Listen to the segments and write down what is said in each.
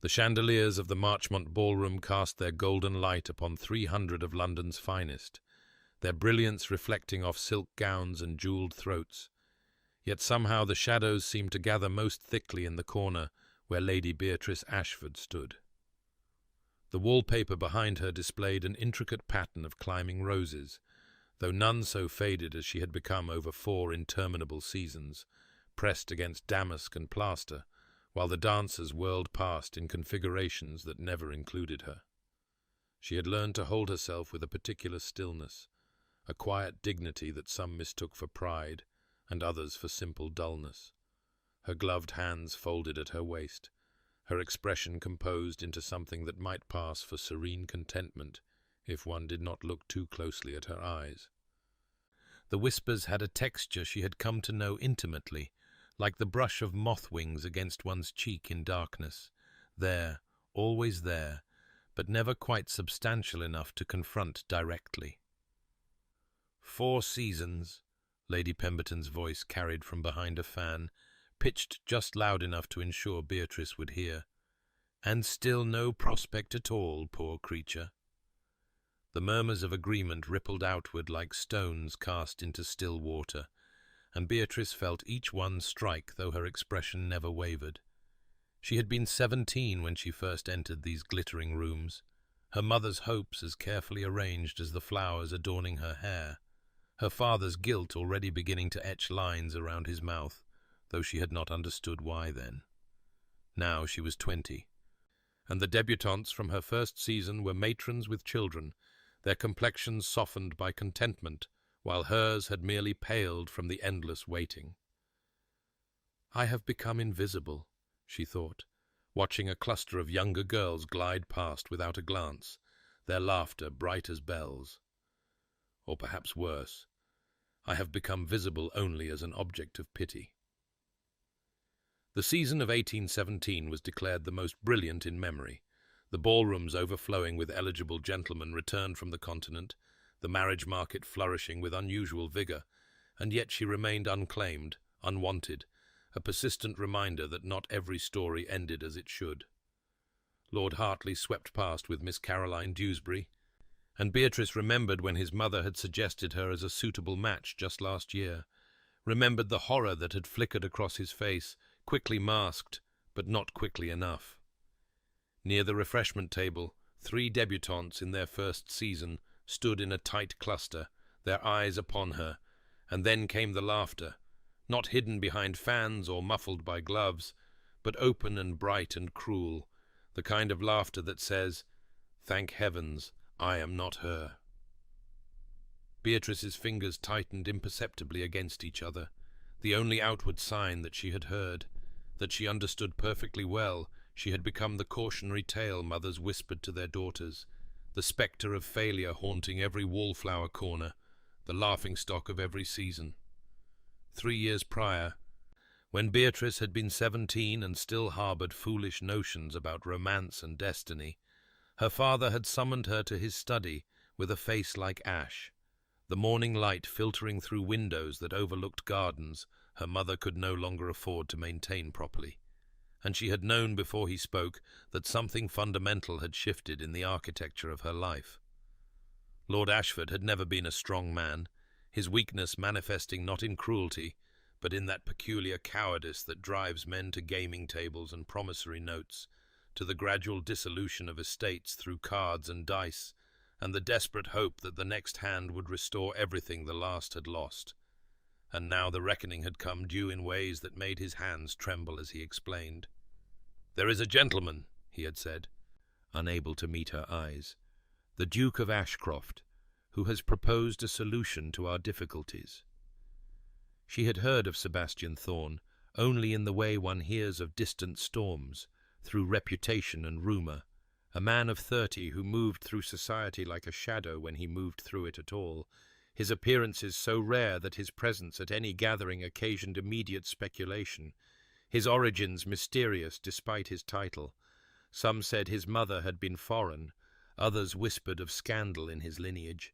The chandeliers of the Marchmont ballroom cast their golden light upon 300 of London's finest, their brilliance reflecting off silk gowns and jewelled throats. Yet somehow the shadows seemed to gather most thickly in the corner where Lady Beatrice Ashford stood. The wallpaper behind her displayed an intricate pattern of climbing roses, though none so faded as she had become over 4 interminable seasons, pressed against damask and plaster, while the dancers whirled past in configurations that never included her. She had learned to hold herself with a particular stillness, a quiet dignity that some mistook for pride, and others for simple dullness. Her gloved hands folded at her waist, her expression composed into something that might pass for serene contentment if one did not look too closely at her eyes. The whispers had a texture she had come to know intimately, like the brush of moth wings against one's cheek in darkness, there, always there, but never quite substantial enough to confront directly. 4 seasons, Lady Pemberton's voice carried from behind a fan, pitched just loud enough to ensure Beatrice would hear. And still no prospect at all, poor creature. The murmurs of agreement rippled outward like stones cast into still water, and Beatrice felt each one strike, though her expression never wavered. She had been 17 when she first entered these glittering rooms, her mother's hopes as carefully arranged as the flowers adorning her hair, her father's guilt already beginning to etch lines around his mouth, though she had not understood why then. Now she was 20, and the debutantes from her first season were matrons with children, their complexions softened by contentment, while hers had merely paled from the endless waiting. "I have become invisible," she thought, watching a cluster of younger girls glide past without a glance, their laughter bright as bells. Or perhaps worse, I have become visible only as an object of pity. The season of 1817 was declared the most brilliant in memory, the ballrooms overflowing with eligible gentlemen returned from the continent, the marriage market flourishing with unusual vigour, and yet she remained unclaimed, unwanted, a persistent reminder that not every story ended as it should. Lord Hartley swept past with Miss Caroline Dewsbury, and Beatrice remembered when his mother had suggested her as a suitable match just last year, remembered the horror that had flickered across his face, quickly masked, but not quickly enough. Near the refreshment table, 3 debutantes in their first season stood in a tight cluster, their eyes upon her, and then came the laughter, not hidden behind fans or muffled by gloves, but open and bright and cruel, the kind of laughter that says, "Thank heavens, I am not her." Beatrice's fingers tightened imperceptibly against each other, the only outward sign that she had heard, that she understood perfectly well. She had become the cautionary tale mothers whispered to their daughters, the spectre of failure haunting every wallflower corner, the laughingstock of every season. 3 years prior, when Beatrice had been 17 and still harboured foolish notions about romance and destiny, her father had summoned her to his study with a face like ash, the morning light filtering through windows that overlooked gardens her mother could no longer afford to maintain properly, and she had known before he spoke that something fundamental had shifted in the architecture of her life. Lord Ashford had never been a strong man, his weakness manifesting not in cruelty, but in that peculiar cowardice that drives men to gaming tables and promissory notes, to the gradual dissolution of estates through cards and dice, and the desperate hope that the next hand would restore everything the last had lost. And now the reckoning had come due in ways that made his hands tremble as he explained. "There is a gentleman," he had said, unable to meet her eyes, "the Duke of Ashcroft, who has proposed a solution to our difficulties." She had heard of Sebastian Thorne only in the way one hears of distant storms, through reputation and rumour, a man of 30 who moved through society like a shadow when he moved through it at all, his appearances so rare that his presence at any gathering occasioned immediate speculation, his origins mysterious despite his title. Some said his mother had been foreign, others whispered of scandal in his lineage,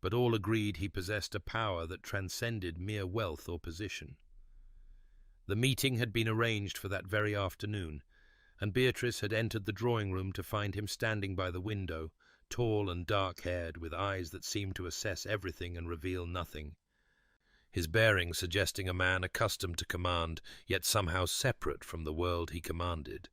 but all agreed he possessed a power that transcended mere wealth or position. The meeting had been arranged for that very afternoon, and Beatrice had entered the drawing-room to find him standing by the window, tall and dark-haired, with eyes that seemed to assess everything and reveal nothing. His bearing suggesting a man accustomed to command, yet somehow separate from the world he commanded.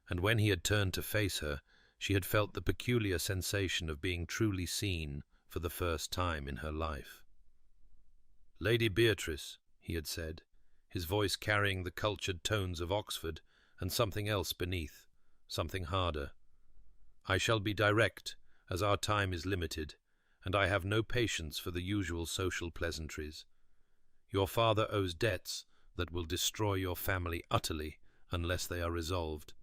And when he had turned to face her, she had felt the peculiar sensation of being truly seen for the first time in her life. "Lady Beatrice," he had said, his voice carrying the cultured tones of Oxford and something else beneath, something harder. "I shall be direct, as our time is limited, and I have no patience for the usual social pleasantries. Your father owes debts that will destroy your family utterly unless they are resolved,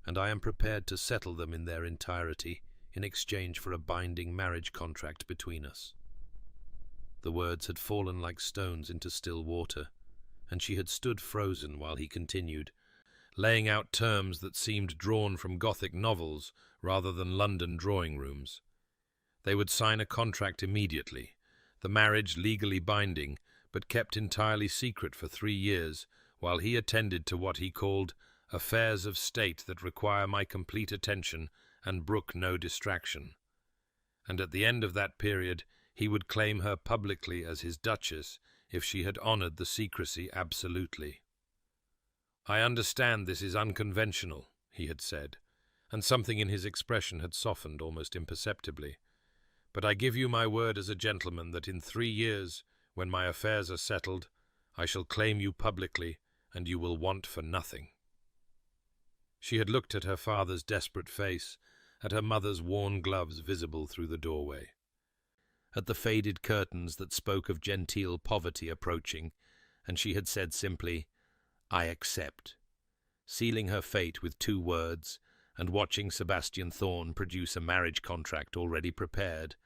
and I am prepared to settle them in their entirety in exchange for a binding marriage contract between us." The words had fallen like stones into still water, and she had stood frozen while he continued, laying out terms that seemed drawn from Gothic novels rather than London drawing-rooms. They would sign a contract immediately, the marriage legally binding, but kept entirely secret for 3 years, while he attended to what he called affairs of state that require my complete attention and brook no distraction. And at the end of that period he would claim her publicly as his Duchess if she had honoured the secrecy absolutely. "I understand this is unconventional," he had said, and something in his expression had softened almost imperceptibly. "But I give you my word as a gentleman that in 3 years, when my affairs are settled, I shall claim you publicly, and you will want for nothing." She had looked at her father's desperate face, at her mother's worn gloves visible through the doorway, at the faded curtains that spoke of genteel poverty approaching, and she had said simply, "I accept," sealing her fate with 2 words, and watching Sebastian Thorne produce a marriage contract already prepared,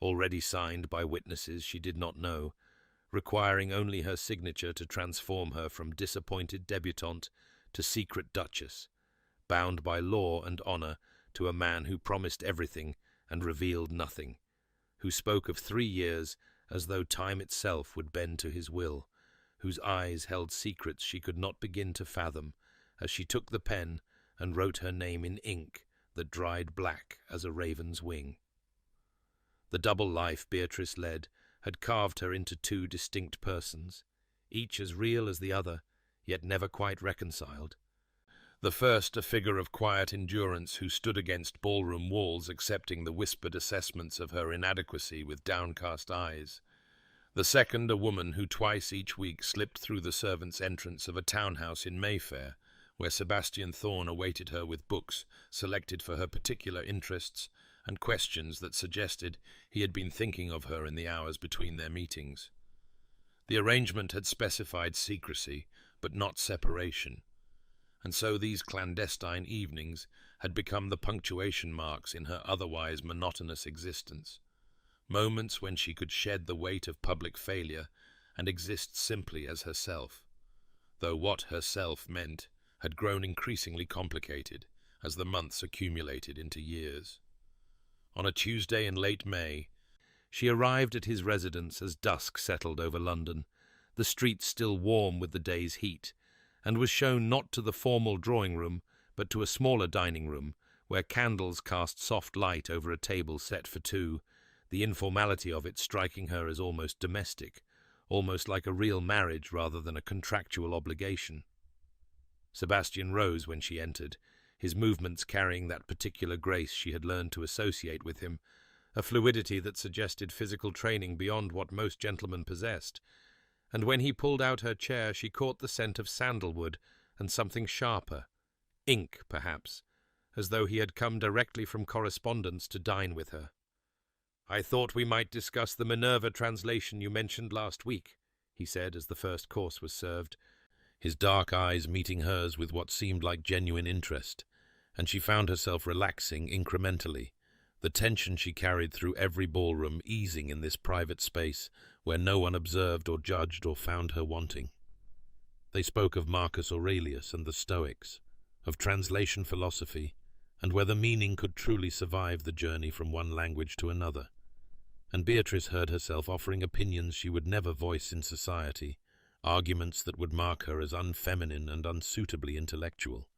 already signed by witnesses she did not know, requiring only her signature to transform her from disappointed debutante to secret duchess, bound by law and honour to a man who promised everything and revealed nothing, who spoke of 3 years as though time itself would bend to his will, whose eyes held secrets she could not begin to fathom, as she took the pen and wrote her name in ink that dried black as a raven's wing. The double life Beatrice led had carved her into 2 distinct persons, each as real as the other, yet never quite reconciled. The first a figure of quiet endurance who stood against ballroom walls accepting the whispered assessments of her inadequacy with downcast eyes. The second a woman who twice each week slipped through the servants' entrance of a townhouse in Mayfair, where Sebastian Thorne awaited her with books selected for her particular interests and questions that suggested he had been thinking of her in the hours between their meetings. The arrangement had specified secrecy, but not separation, and so these clandestine evenings had become the punctuation marks in her otherwise monotonous existence, moments when she could shed the weight of public failure and exist simply as herself, though what herself meant had grown increasingly complicated as the months accumulated into years. On a Tuesday in late May, she arrived at his residence as dusk settled over London, the streets still warm with the day's heat, and was shown not to the formal drawing-room, but to a smaller dining-room, where candles cast soft light over a table set for 2, the informality of it striking her as almost domestic, almost like a real marriage rather than a contractual obligation. Sebastian rose when she entered, his movements carrying that particular grace she had learned to associate with him, a fluidity that suggested physical training beyond what most gentlemen possessed, and when he pulled out her chair she caught the scent of sandalwood and something sharper, ink perhaps, as though he had come directly from correspondence to dine with her. "I thought we might discuss the Minerva translation you mentioned last week," he said as the first course was served, his dark eyes meeting hers with what seemed like genuine interest, and she found herself relaxing incrementally, the tension she carried through every ballroom easing in this private space where no one observed or judged or found her wanting. They spoke of Marcus Aurelius and the Stoics, of translation philosophy, and whether meaning could truly survive the journey from one language to another, and Beatrice heard herself offering opinions she would never voice in society, arguments that would mark her as unfeminine and unsuitably intellectual.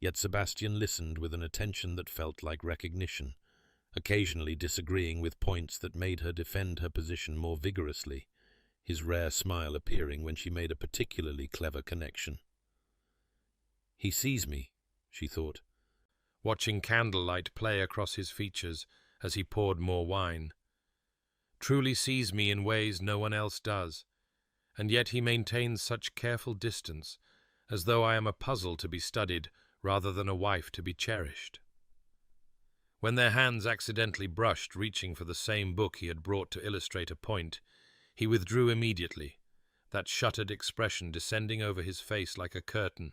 Yet Sebastian listened with an attention that felt like recognition, occasionally disagreeing with points that made her defend her position more vigorously, his rare smile appearing when she made a particularly clever connection. "He sees me," she thought, watching candlelight play across his features as he poured more wine. "Truly sees me in ways no one else does, and yet he maintains such careful distance, as though I am a puzzle to be studied rather than a wife to be cherished." When their hands accidentally brushed, reaching for the same book he had brought to illustrate a point, he withdrew immediately, that shuttered expression descending over his face like a curtain,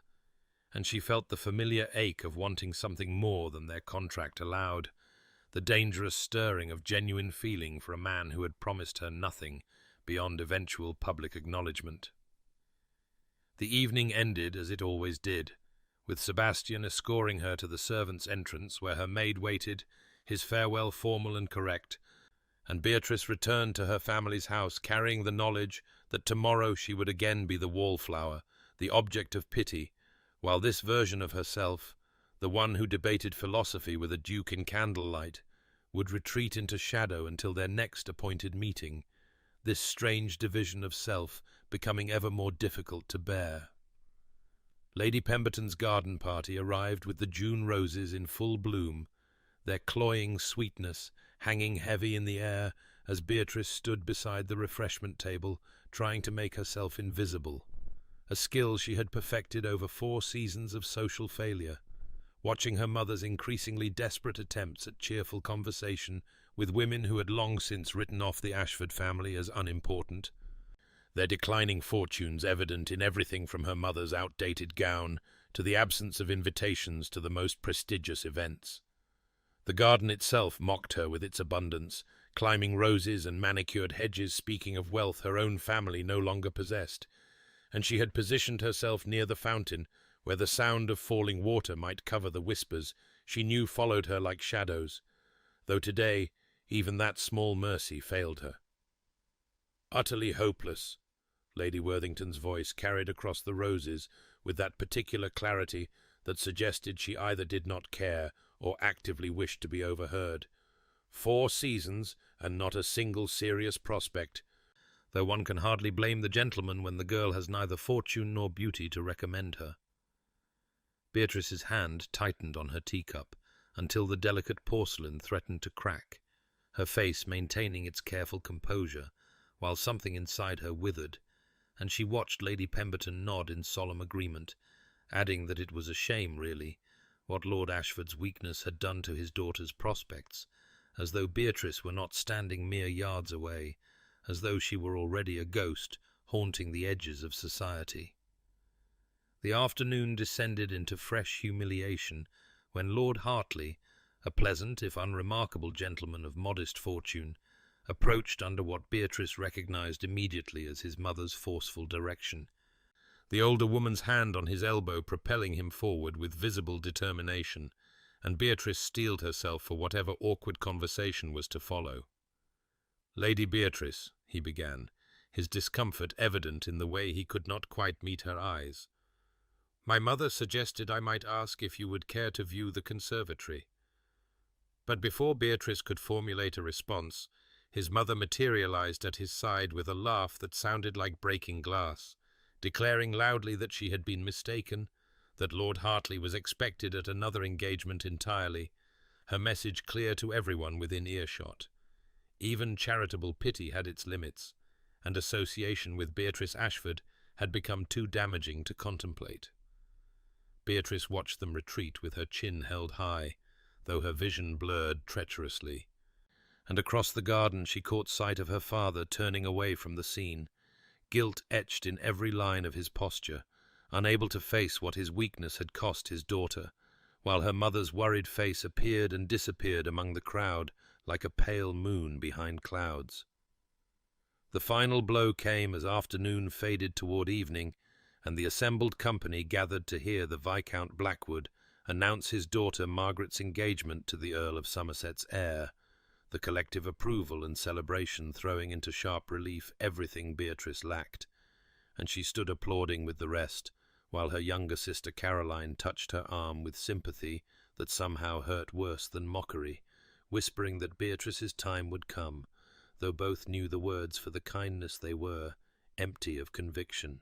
and she felt the familiar ache of wanting something more than their contract allowed, the dangerous stirring of genuine feeling for a man who had promised her nothing beyond eventual public acknowledgement. The evening ended as it always did, with Sebastian escorting her to the servants' entrance where her maid waited, his farewell formal and correct, and Beatrice returned to her family's house carrying the knowledge that tomorrow she would again be the wallflower, the object of pity, while this version of herself, the one who debated philosophy with a duke in candlelight, would retreat into shadow until their next appointed meeting, this strange division of self becoming ever more difficult to bear. Lady Pemberton's garden party arrived with the June roses in full bloom, their cloying sweetness hanging heavy in the air as Beatrice stood beside the refreshment table, trying to make herself invisible, a skill she had perfected over 4 seasons of social failure, watching her mother's increasingly desperate attempts at cheerful conversation with women who had long since written off the Ashford family as unimportant, their declining fortunes evident in everything from her mother's outdated gown to the absence of invitations to the most prestigious events. The garden itself mocked her with its abundance, climbing roses and manicured hedges speaking of wealth her own family no longer possessed, and she had positioned herself near the fountain, where the sound of falling water might cover the whispers she knew followed her like shadows, though today even that small mercy failed her. "Utterly hopeless," Lady Worthington's voice carried across the roses with that particular clarity that suggested she either did not care or actively wished to be overheard. 4 seasons and not a single serious prospect, though one can hardly blame the gentleman when the girl has neither fortune nor beauty to recommend her. Beatrice's hand tightened on her teacup until the delicate porcelain threatened to crack, her face maintaining its careful composure, while something inside her withered, and she watched Lady Pemberton nod in solemn agreement, adding that it was a shame, really, what Lord Ashford's weakness had done to his daughter's prospects, as though Beatrice were not standing mere yards away, as though she were already a ghost haunting the edges of society. The afternoon descended into fresh humiliation when Lord Hartley, a pleasant if unremarkable gentleman of modest fortune, approached under what Beatrice recognized immediately as his mother's forceful direction, the older woman's hand on his elbow propelling him forward with visible determination, and Beatrice steeled herself for whatever awkward conversation was to follow. "Lady Beatrice," he began, his discomfort evident in the way he could not quite meet her eyes, "my mother suggested I might ask if you would care to view the conservatory." But before Beatrice could formulate a response, his mother materialized at his side with a laugh that sounded like breaking glass, declaring loudly that she had been mistaken, that Lord Hartley was expected at another engagement entirely, her message clear to everyone within earshot. Even charitable pity had its limits, and association with Beatrice Ashford had become too damaging to contemplate. Beatrice watched them retreat with her chin held high, though her vision blurred treacherously, and across the garden she caught sight of her father turning away from the scene, guilt etched in every line of his posture, unable to face what his weakness had cost his daughter, while her mother's worried face appeared and disappeared among the crowd like a pale moon behind clouds. The final blow came as afternoon faded toward evening, and the assembled company gathered to hear the Viscount Blackwood announce his daughter Margaret's engagement to the Earl of Somerset's heir, the collective approval and celebration throwing into sharp relief everything Beatrice lacked, and she stood applauding with the rest, while her younger sister Caroline touched her arm with sympathy that somehow hurt worse than mockery, whispering that Beatrice's time would come, though both knew the words for the kindness they were, empty of conviction.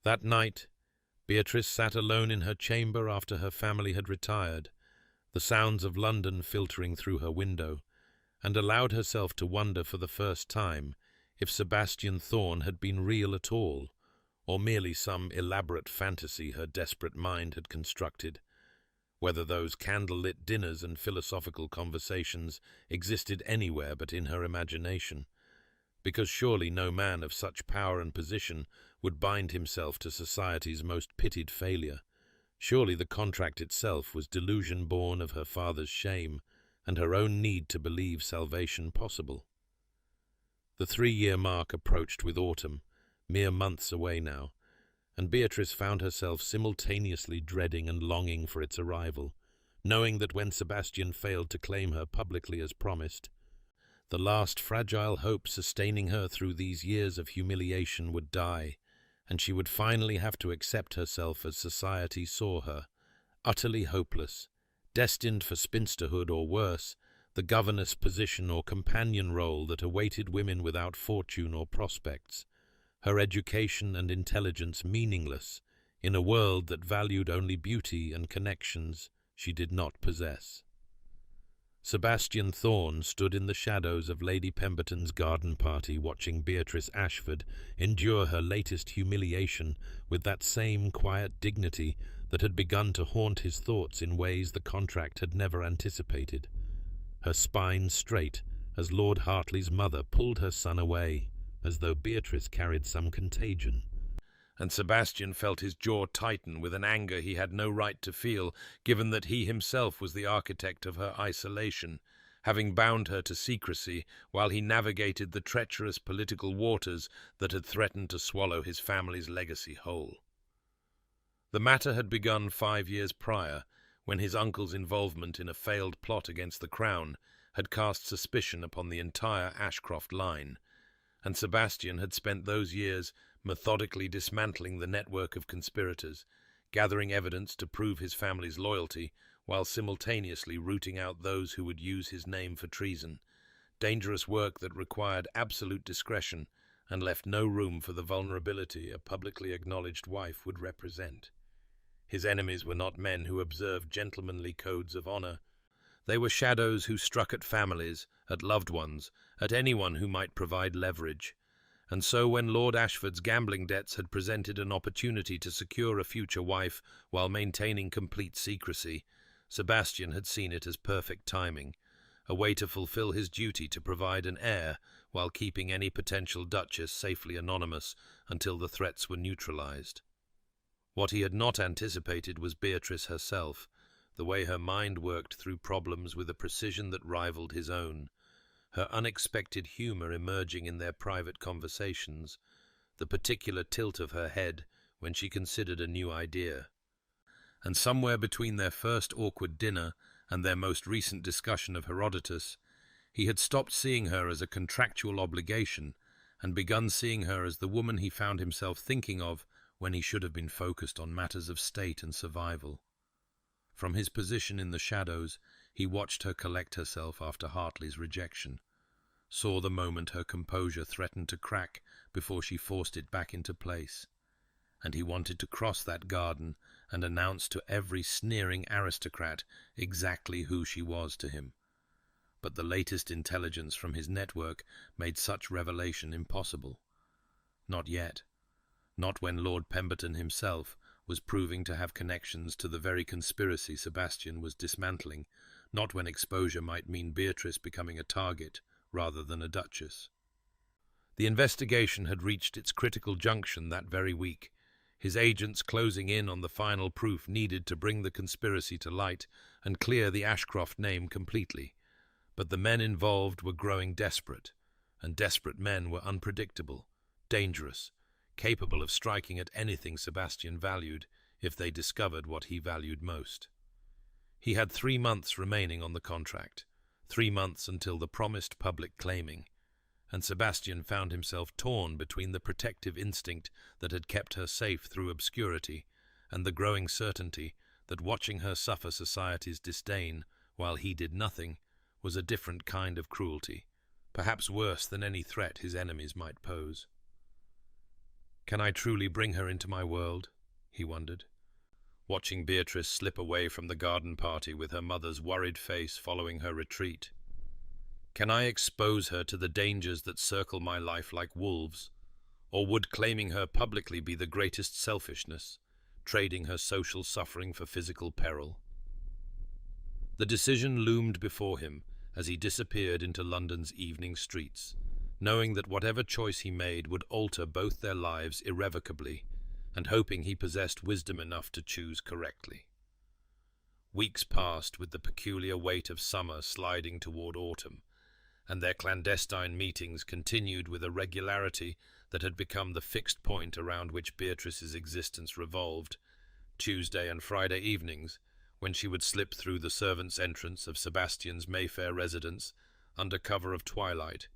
That night, Beatrice sat alone in her chamber after her family had retired, the sounds of London filtering through her window, and allowed herself to wonder for the first time if Sebastian Thorne had been real at all, or merely some elaborate fantasy her desperate mind had constructed, whether those candle-lit dinners and philosophical conversations existed anywhere but in her imagination, because surely no man of such power and position would bind himself to society's most pitied failure. Surely the contract itself was delusion born of her father's shame and her own need to believe salvation possible. The 3-year mark approached with autumn, mere months away now, and Beatrice found herself simultaneously dreading and longing for its arrival, knowing that when Sebastian failed to claim her publicly as promised, the last fragile hope sustaining her through these years of humiliation would die, and she would finally have to accept herself as society saw her, utterly hopeless, destined for spinsterhood or worse, the governess position or companion role that awaited women without fortune or prospects, her education and intelligence meaningless in a world that valued only beauty and connections she did not possess. Sebastian Thorne stood in the shadows of Lady Pemberton's garden party watching Beatrice Ashford endure her latest humiliation with that same quiet dignity that had begun to haunt his thoughts in ways the contract had never anticipated, her spine straight as Lord Hartley's mother pulled her son away, as though Beatrice carried some contagion. And Sebastian felt his jaw tighten with an anger he had no right to feel, given that he himself was the architect of her isolation, having bound her to secrecy while he navigated the treacherous political waters that had threatened to swallow his family's legacy whole. The matter had begun 5 years prior, when his uncle's involvement in a failed plot against the Crown had cast suspicion upon the entire Ashcroft line, and Sebastian had spent those years methodically dismantling the network of conspirators, gathering evidence to prove his family's loyalty, while simultaneously rooting out those who would use his name for treason, dangerous work that required absolute discretion and left no room for the vulnerability a publicly acknowledged wife would represent. His enemies were not men who observed gentlemanly codes of honor. They were shadows who struck at families, at loved ones, at anyone who might provide leverage. And so when Lord Ashford's gambling debts had presented an opportunity to secure a future wife while maintaining complete secrecy, Sebastian had seen it as perfect timing, a way to fulfill his duty to provide an heir while keeping any potential Duchess safely anonymous until the threats were neutralized. What he had not anticipated was Beatrice herself, the way her mind worked through problems with a precision that rivaled his own, her unexpected humor emerging in their private conversations, the particular tilt of her head when she considered a new idea. And somewhere between their first awkward dinner and their most recent discussion of Herodotus, he had stopped seeing her as a contractual obligation and begun seeing her as the woman he found himself thinking of when he should have been focused on matters of state and survival. From his position in the shadows, he watched her collect herself after Hartley's rejection, saw the moment her composure threatened to crack before she forced it back into place, and he wanted to cross that garden and announce to every sneering aristocrat exactly who she was to him. But the latest intelligence from his network made such revelation impossible. Not yet. Not when Lord Pemberton himself was proving to have connections to the very conspiracy Sebastian was dismantling, not when exposure might mean Beatrice becoming a target rather than a duchess. The investigation had reached its critical junction that very week, his agents closing in on the final proof needed to bring the conspiracy to light and clear the Ashcroft name completely. But the men involved were growing desperate, and desperate men were unpredictable, dangerous, capable of striking at anything Sebastian valued if they discovered what he valued most. He had 3 months remaining on the contract, 3 months until the promised public claiming, and Sebastian found himself torn between the protective instinct that had kept her safe through obscurity and the growing certainty that watching her suffer society's disdain while he did nothing was a different kind of cruelty, perhaps worse than any threat his enemies might pose. "Can I truly bring her into my world?" he wondered, watching Beatrice slip away from the garden party with her mother's worried face following her retreat. "Can I expose her to the dangers that circle my life like wolves? Or would claiming her publicly be the greatest selfishness, trading her social suffering for physical peril?" The decision loomed before him as he disappeared into London's evening streets, knowing that whatever choice he made would alter both their lives irrevocably, and hoping he possessed wisdom enough to choose correctly. Weeks passed with the peculiar weight of summer sliding toward autumn, and their clandestine meetings continued with a regularity that had become the fixed point around which Beatrice's existence revolved. Tuesday and Friday evenings, when she would slip through the servants' entrance of Sebastian's Mayfair residence under cover of twilight,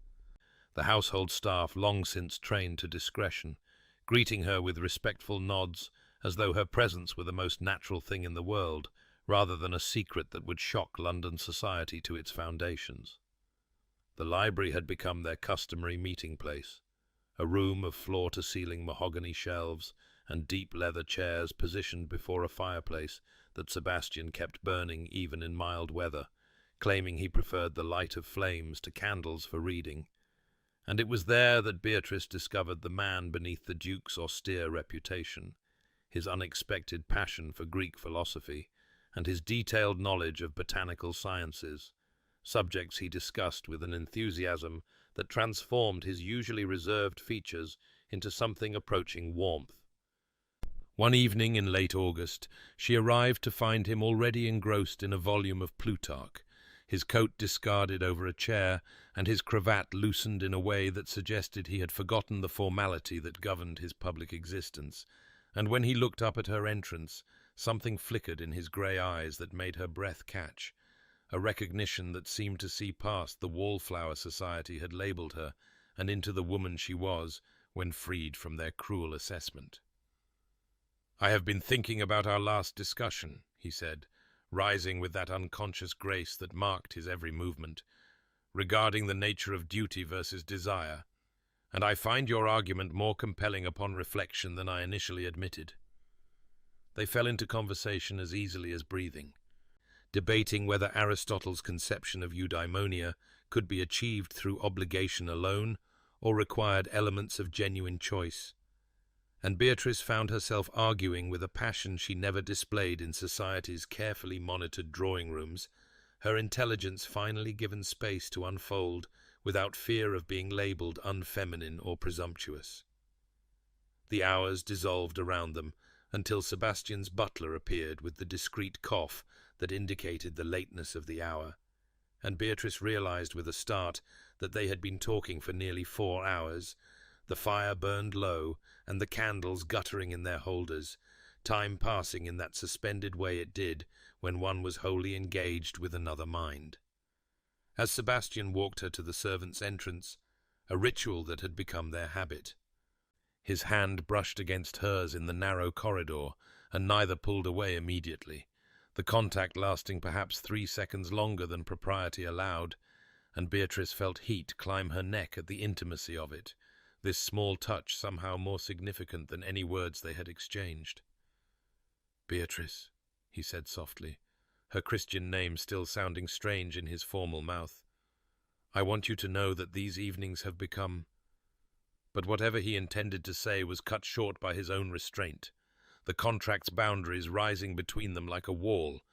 the household staff long since trained to discretion, greeting her with respectful nods as though her presence were the most natural thing in the world, rather than a secret that would shock London society to its foundations. The library had become their customary meeting place, a room of floor-to-ceiling mahogany shelves and deep leather chairs positioned before a fireplace that Sebastian kept burning even in mild weather, claiming he preferred the light of flames to candles for reading. And it was there that Beatrice discovered the man beneath the Duke's austere reputation, his unexpected passion for Greek philosophy, and his detailed knowledge of botanical sciences, subjects he discussed with an enthusiasm that transformed his usually reserved features into something approaching warmth. One evening in late August, she arrived to find him already engrossed in a volume of Plutarch, his coat discarded over a chair, and his cravat loosened in a way that suggested he had forgotten the formality that governed his public existence. And when he looked up at her entrance, something flickered in his grey eyes that made her breath catch, a recognition that seemed to see past the wallflower society had labelled her, and into the woman she was when freed from their cruel assessment. "I have been thinking about our last discussion," he said, rising with that unconscious grace that marked his every movement, "regarding the nature of duty versus desire, and I find your argument more compelling upon reflection than I initially admitted." They fell into conversation as easily as breathing, debating whether Aristotle's conception of eudaimonia could be achieved through obligation alone or required elements of genuine choice. And Beatrice found herself arguing with a passion she never displayed in society's carefully monitored drawing rooms, her intelligence finally given space to unfold without fear of being labelled unfeminine or presumptuous. The hours dissolved around them until Sebastian's butler appeared with the discreet cough that indicated the lateness of the hour, and Beatrice realized with a start that they had been talking for nearly 4 hours. The fire burned low, and the candles guttering in their holders, time passing in that suspended way it did when one was wholly engaged with another mind. As Sebastian walked her to the servants' entrance, a ritual that had become their habit, his hand brushed against hers in the narrow corridor, and neither pulled away immediately, the contact lasting perhaps 3 seconds longer than propriety allowed, and Beatrice felt heat climb her neck at the intimacy of it, this small touch somehow more significant than any words they had exchanged. "Beatrice," he said softly, her Christian name still sounding strange in his formal mouth, "I want you to know that these evenings have become—" But whatever he intended to say was cut short by his own restraint, the contract's boundaries rising between them like a wall,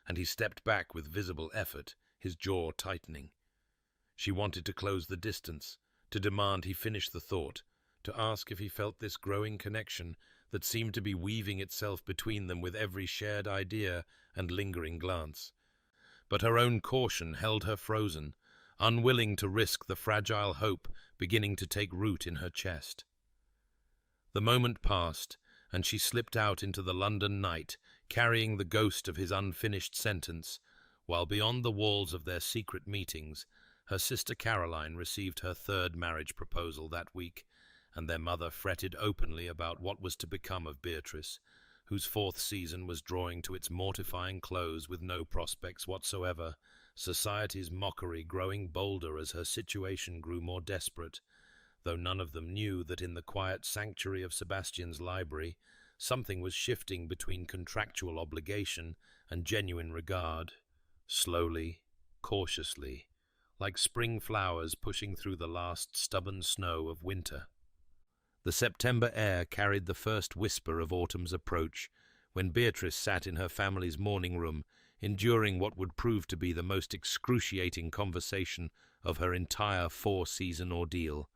and he stepped back with visible effort, his jaw tightening. She wanted to close the distance, to demand he finish the thought, to ask if he felt this growing connection that seemed to be weaving itself between them with every shared idea and lingering glance. But her own caution held her frozen, unwilling to risk the fragile hope beginning to take root in her chest. The moment passed, and she slipped out into the London night, carrying the ghost of his unfinished sentence, while beyond the walls of their secret meetings, her sister Caroline received her 3rd marriage proposal that week, and their mother fretted openly about what was to become of Beatrice, whose fourth season was drawing to its mortifying close with no prospects whatsoever, society's mockery growing bolder as her situation grew more desperate, though none of them knew that in the quiet sanctuary of Sebastian's library something was shifting between contractual obligation and genuine regard, slowly, cautiously, like spring flowers pushing through the last stubborn snow of winter. The September air carried the first whisper of autumn's approach, when Beatrice sat in her family's morning room, enduring what would prove to be the most excruciating conversation of her entire four-season ordeal.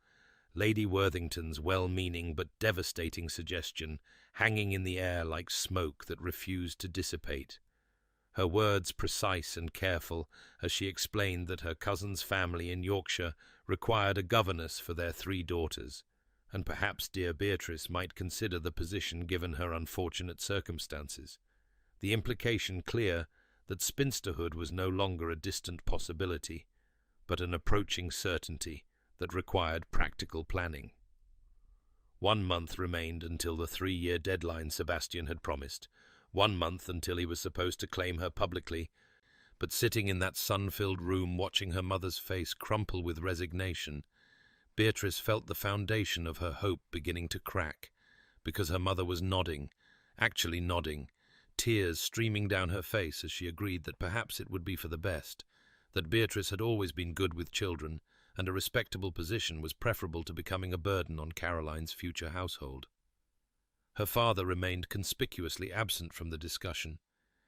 Lady Worthington's well-meaning but devastating suggestion hanging in the air like smoke that refused to dissipate. Her words precise and careful as she explained that her cousin's family in Yorkshire required a governess for their 3 daughters, and perhaps dear Beatrice might consider the position given her unfortunate circumstances, the implication clear that spinsterhood was no longer a distant possibility, but an approaching certainty that required practical planning. 1 month remained until the 3-year deadline Sebastian had promised, 1 month until he was supposed to claim her publicly, but sitting in that sun-filled room watching her mother's face crumple with resignation, Beatrice felt the foundation of her hope beginning to crack, because her mother was nodding, actually nodding, tears streaming down her face as she agreed that perhaps it would be for the best, that Beatrice had always been good with children, and a respectable position was preferable to becoming a burden on Caroline's future household. Her father remained conspicuously absent from the discussion,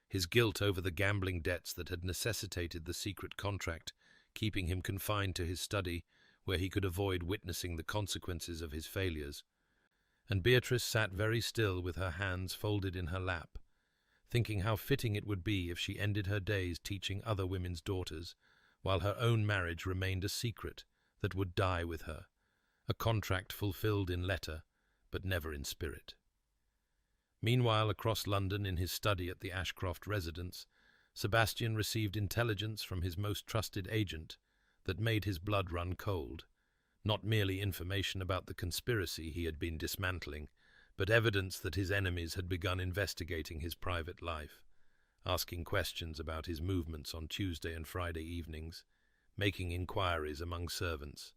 his guilt over the gambling debts that had necessitated the secret contract keeping him confined to his study, where he could avoid witnessing the consequences of his failures. And Beatrice sat very still with her hands folded in her lap, thinking how fitting it would be if she ended her days teaching other women's daughters, while her own marriage remained a secret that would die with her, a contract fulfilled in letter, but never in spirit. Meanwhile, across London in his study at the Ashcroft residence, Sebastian received intelligence from his most trusted agent that made his blood run cold, not merely information about the conspiracy he had been dismantling, but evidence that his enemies had begun investigating his private life, asking questions about his movements on Tuesday and Friday evenings, making inquiries among servants,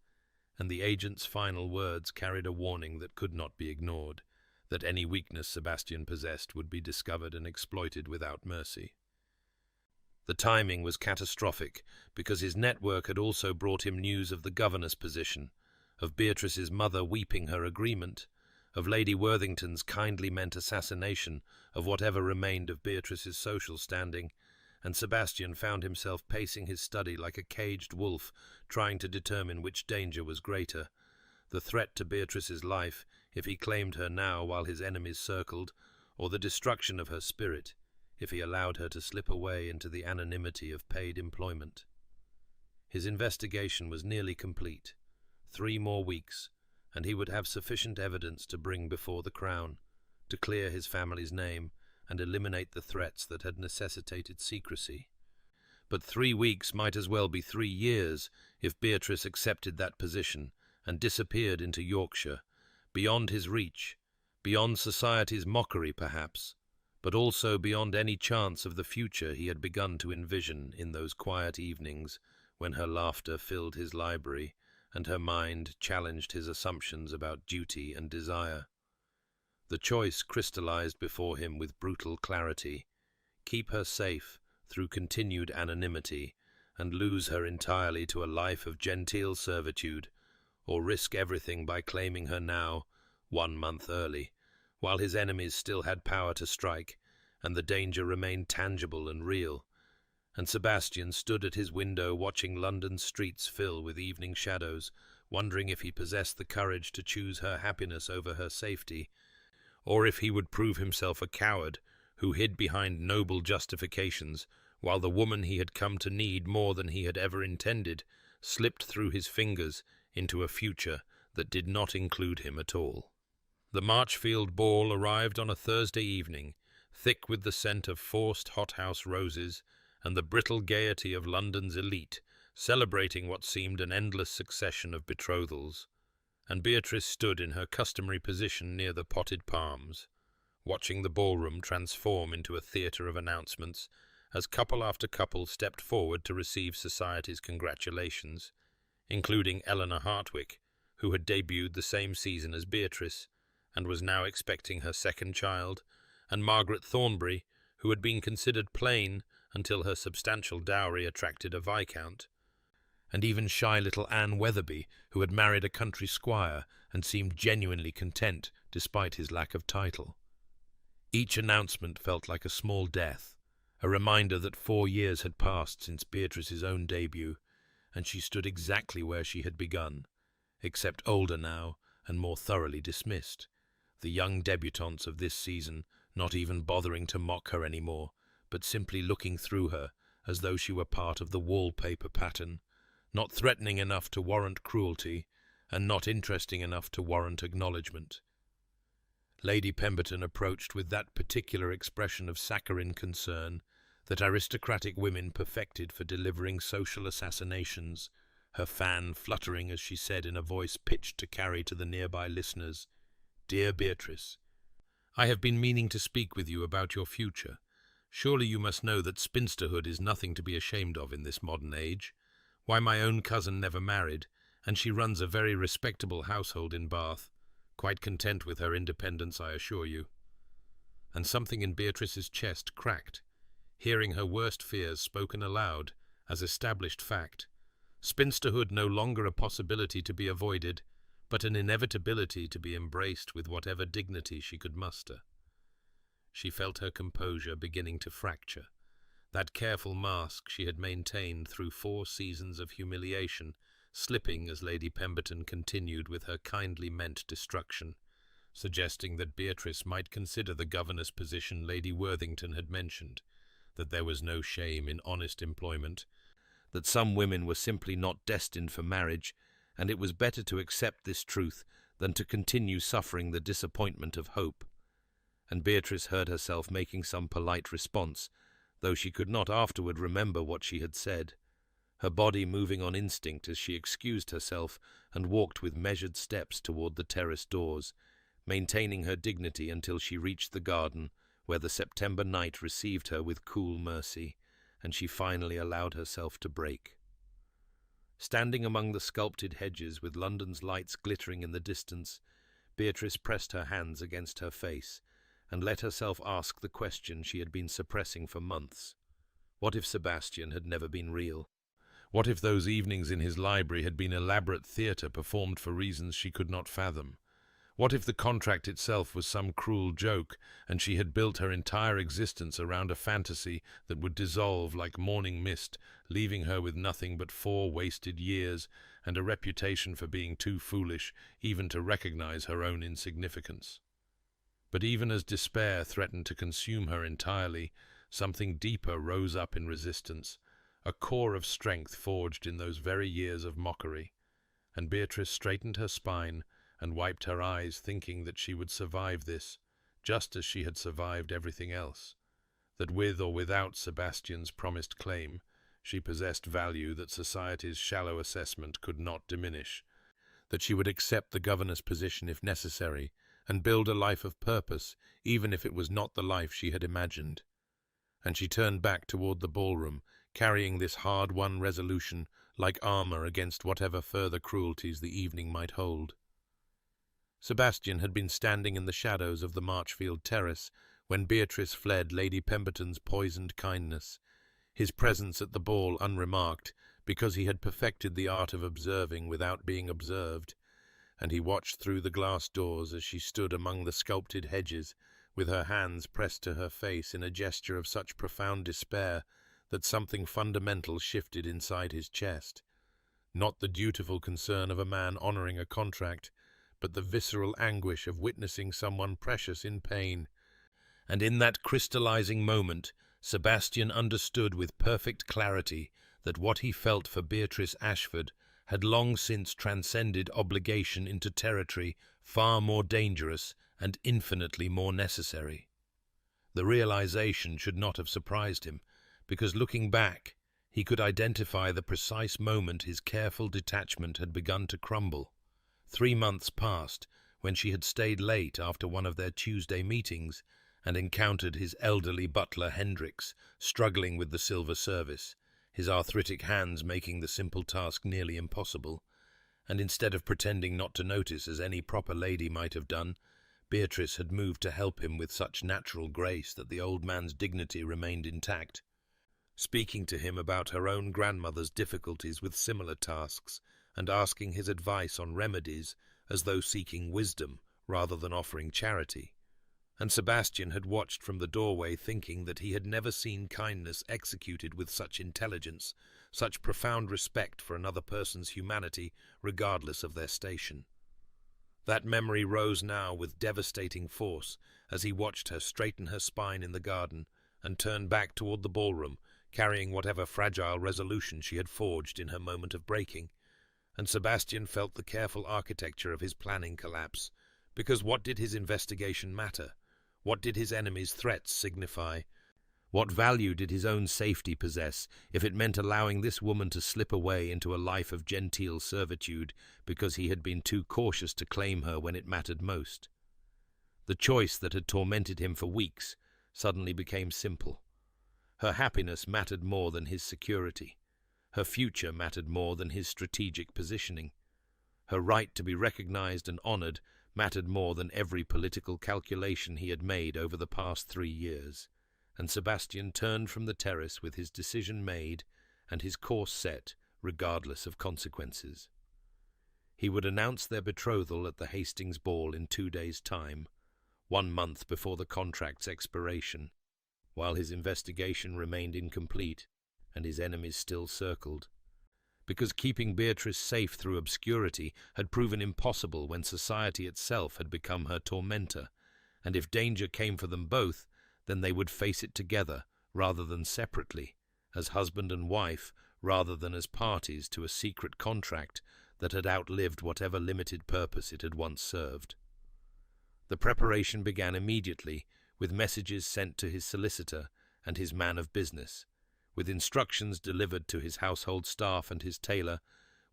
and the agent's final words carried a warning that could not be ignored, that any weakness Sebastian possessed would be discovered and exploited without mercy. The timing was catastrophic, because his network had also brought him news of the governess position, of Beatrice's mother weeping her agreement, of Lady Worthington's kindly meant assassination of whatever remained of Beatrice's social standing, and Sebastian found himself pacing his study like a caged wolf, trying to determine which danger was greater, the threat to Beatrice's life, if he claimed her now while his enemies circled, or the destruction of her spirit, if he allowed her to slip away into the anonymity of paid employment. His investigation was nearly complete. 3 more weeks, and he would have sufficient evidence to bring before the Crown, to clear his family's name and eliminate the threats that had necessitated secrecy. But 3 weeks might as well be 3 years if Beatrice accepted that position and disappeared into Yorkshire, beyond his reach, beyond society's mockery perhaps, but also beyond any chance of the future he had begun to envision in those quiet evenings when her laughter filled his library and her mind challenged his assumptions about duty and desire. The choice crystallized before him with brutal clarity: keep her safe through continued anonymity and lose her entirely to a life of genteel servitude, or risk everything by claiming her now, 1 month early, while his enemies still had power to strike, and the danger remained tangible and real. And Sebastian stood at his window watching London's streets fill with evening shadows, wondering if he possessed the courage to choose her happiness over her safety, or if he would prove himself a coward who hid behind noble justifications, while the woman he had come to need more than he had ever intended slipped through his fingers into a future that did not include him at all. The Marchfield ball arrived on a Thursday evening, thick with the scent of forced hothouse roses and the brittle gaiety of London's elite, celebrating what seemed an endless succession of betrothals, and Beatrice stood in her customary position near the potted palms, watching the ballroom transform into a theatre of announcements as couple after couple stepped forward to receive society's congratulations, including Eleanor Hartwick, who had debuted the same season as Beatrice and was now expecting her second child, and Margaret Thornbury, who had been considered plain until her substantial dowry attracted a viscount, and even shy little Anne Weatherby, who had married a country squire and seemed genuinely content despite his lack of title. Each announcement felt like a small death, a reminder that 4 years had passed since Beatrice's own debut, and she stood exactly where she had begun, except older now and more thoroughly dismissed, the young debutantes of this season not even bothering to mock her anymore, but simply looking through her as though she were part of the wallpaper pattern, not threatening enough to warrant cruelty, and not interesting enough to warrant acknowledgement. Lady Pemberton approached with that particular expression of saccharine concern that aristocratic women perfected for delivering social assassinations, her fan fluttering as she said in a voice pitched to carry to the nearby listeners, "Dear Beatrice, I have been meaning to speak with you about your future. Surely you must know that spinsterhood is nothing to be ashamed of in this modern age. Why, my own cousin never married, and she runs a very respectable household in Bath, quite content with her independence, I assure you." And something in Beatrice's chest cracked, hearing her worst fears spoken aloud as established fact, spinsterhood no longer a possibility to be avoided, but an inevitability to be embraced with whatever dignity she could muster. She felt her composure beginning to fracture. That careful mask she had maintained through 4 seasons of humiliation, slipping as Lady Pemberton continued with her kindly meant destruction, suggesting that Beatrice might consider the governor's position Lady Worthington had mentioned, that there was no shame in honest employment, that some women were simply not destined for marriage, and it was better to accept this truth than to continue suffering the disappointment of hope. And Beatrice heard herself making some polite response, though she could not afterward remember what she had said, her body moving on instinct as she excused herself and walked with measured steps toward the terrace doors, maintaining her dignity until she reached the garden, where the September night received her with cool mercy, and she finally allowed herself to break. Standing among the sculpted hedges with London's lights glittering in the distance, Beatrice pressed her hands against her face and let herself ask the question she had been suppressing for months. What if Sebastian had never been real? What if those evenings in his library had been elaborate theatre performed for reasons she could not fathom? What if the contract itself was some cruel joke, and she had built her entire existence around a fantasy that would dissolve like morning mist, leaving her with nothing but 4 wasted years and a reputation for being too foolish even to recognize her own insignificance? But even as despair threatened to consume her entirely, something deeper rose up in resistance, a core of strength forged in those very years of mockery, and Beatrice straightened her spine and wiped her eyes, thinking that she would survive this, just as she had survived everything else, that with or without Sebastian's promised claim, she possessed value that society's shallow assessment could not diminish, that she would accept the governor's position if necessary, and build a life of purpose, even if it was not the life she had imagined. And she turned back toward the ballroom, carrying this hard-won resolution like armor against whatever further cruelties the evening might hold. Sebastian had been standing in the shadows of the Marchfield terrace when Beatrice fled Lady Pemberton's poisoned kindness, his presence at the ball unremarked, because he had perfected the art of observing without being observed, and he watched through the glass doors as she stood among the sculpted hedges, with her hands pressed to her face in a gesture of such profound despair that something fundamental shifted inside his chest. Not the dutiful concern of a man honoring a contract, but the visceral anguish of witnessing someone precious in pain. And in that crystallizing moment, Sebastian understood with perfect clarity that what he felt for Beatrice Ashford had long since transcended obligation into territory far more dangerous and infinitely more necessary. The realization should not have surprised him, because looking back, he could identify the precise moment his careful detachment had begun to crumble. 3 months passed, when she had stayed late after one of their Tuesday meetings and encountered his elderly butler Hendricks struggling with the silver service, his arthritic hands making the simple task nearly impossible, and instead of pretending not to notice as any proper lady might have done, Beatrice had moved to help him with such natural grace that the old man's dignity remained intact, speaking to him about her own grandmother's difficulties with similar tasks and asking his advice on remedies as though seeking wisdom rather than offering charity. And Sebastian had watched from the doorway thinking that he had never seen kindness executed with such intelligence, such profound respect for another person's humanity regardless of their station. That memory rose now with devastating force as he watched her straighten her spine in the garden and turn back toward the ballroom, carrying whatever fragile resolution she had forged in her moment of breaking. And Sebastian felt the careful architecture of his planning collapse, because what did his investigation matter? What did his enemy's threats signify? What value did his own safety possess if it meant allowing this woman to slip away into a life of genteel servitude because he had been too cautious to claim her when it mattered most? The choice that had tormented him for weeks suddenly became simple. Her happiness mattered more than his security. Her future mattered more than his strategic positioning. Her right to be recognized and honored mattered more than every political calculation he had made over the past 3 years. And Sebastian turned from the terrace with his decision made and his course set, regardless of consequences. He would announce their betrothal at the Hastings ball in 2 days' time, 1 month before the contract's expiration, while his investigation remained incomplete and his enemies still circled. Because keeping Beatrice safe through obscurity had proven impossible when society itself had become her tormentor, and if danger came for them both, then they would face it together rather than separately, as husband and wife rather than as parties to a secret contract that had outlived whatever limited purpose it had once served. The preparation began immediately, with messages sent to his solicitor and his man of business, with instructions delivered to his household staff and his tailor,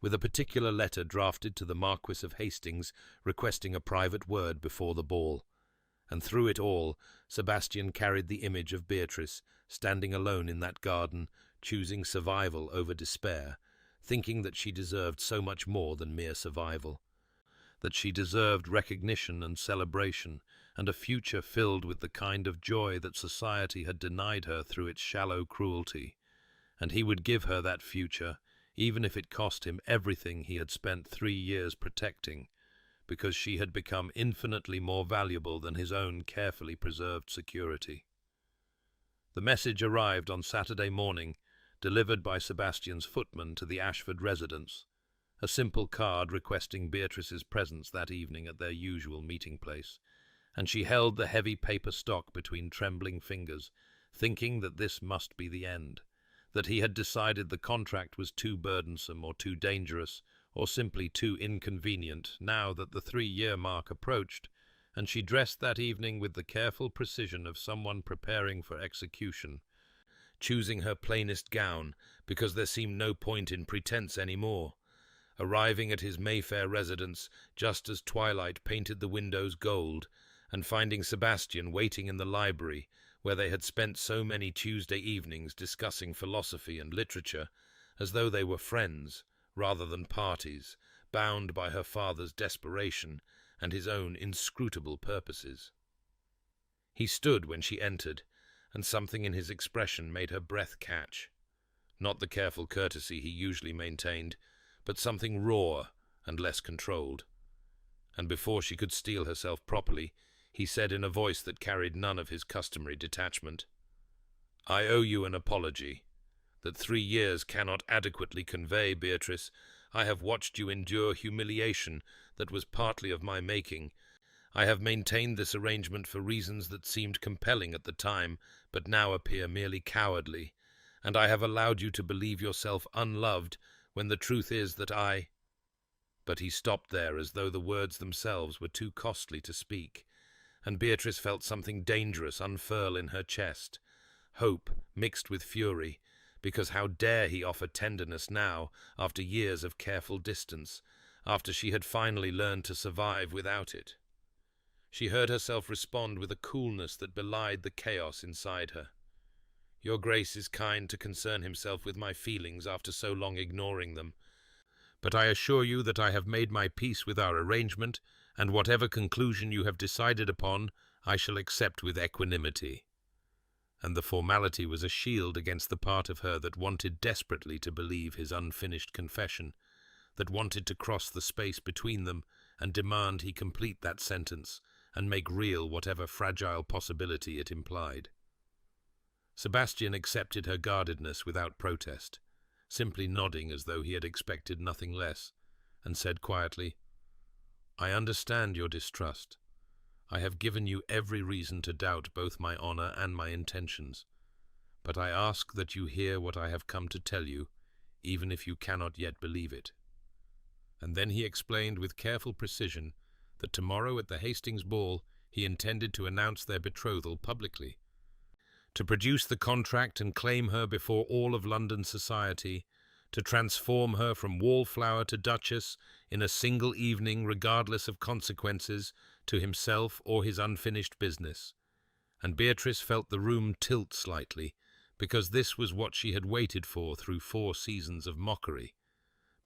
with a particular letter drafted to the Marquis of Hastings requesting a private word before the ball. And through it all, Sebastian carried the image of Beatrice, standing alone in that garden, choosing survival over despair, thinking that she deserved so much more than mere survival, that she deserved recognition and celebration, and a future filled with the kind of joy that society had denied her through its shallow cruelty. And he would give her that future, even if it cost him everything he had spent 3 years protecting, because she had become infinitely more valuable than his own carefully preserved security. The message arrived on Saturday morning, delivered by Sebastian's footman to the Ashford residence, a simple card requesting Beatrice's presence that evening at their usual meeting place, and she held the heavy paper stock between trembling fingers, thinking that this must be the end, that he had decided the contract was too burdensome or too dangerous, or simply too inconvenient now that the 3-year mark approached, and she dressed that evening with the careful precision of someone preparing for execution, choosing her plainest gown because there seemed no point in pretense any more, arriving at his Mayfair residence just as twilight painted the windows gold, and finding Sebastian waiting in the library where they had spent so many Tuesday evenings discussing philosophy and literature, as though they were friends rather than parties, bound by her father's desperation and his own inscrutable purposes. He stood when she entered, and something in his expression made her breath catch. Not the careful courtesy he usually maintained, but something raw and less controlled. And before she could steel herself properly, he said in a voice that carried none of his customary detachment, "I owe you an apology. That 3 years cannot adequately convey, Beatrice. I have watched you endure humiliation that was partly of my making. I have maintained this arrangement for reasons that seemed compelling at the time, but now appear merely cowardly, and I have allowed you to believe yourself unloved when the truth is that I—" But he stopped there as though the words themselves were too costly to speak, and Beatrice felt something dangerous unfurl in her chest, hope mixed with fury, because how dare he offer tenderness now, after years of careful distance, after she had finally learned to survive without it. She heard herself respond with a coolness that belied the chaos inside her. "Your Grace is kind to concern himself with my feelings after so long ignoring them, but I assure you that I have made my peace with our arrangement, and whatever conclusion you have decided upon, I shall accept with equanimity." And the formality was a shield against the part of her that wanted desperately to believe his unfinished confession, that wanted to cross the space between them and demand he complete that sentence and make real whatever fragile possibility it implied. Sebastian accepted her guardedness without protest, simply nodding as though he had expected nothing less, and said quietly, "I understand your distrust. I have given you every reason to doubt both my honor and my intentions, but I ask that you hear what I have come to tell you, even if you cannot yet believe it." And then he explained with careful precision that tomorrow at the Hastings ball he intended to announce their betrothal publicly, to produce the contract and claim her before all of London society, to transform her from wallflower to Duchess in a single evening regardless of consequences to himself or his unfinished business. And Beatrice felt the room tilt slightly, because this was what she had waited for through 4 seasons of mockery.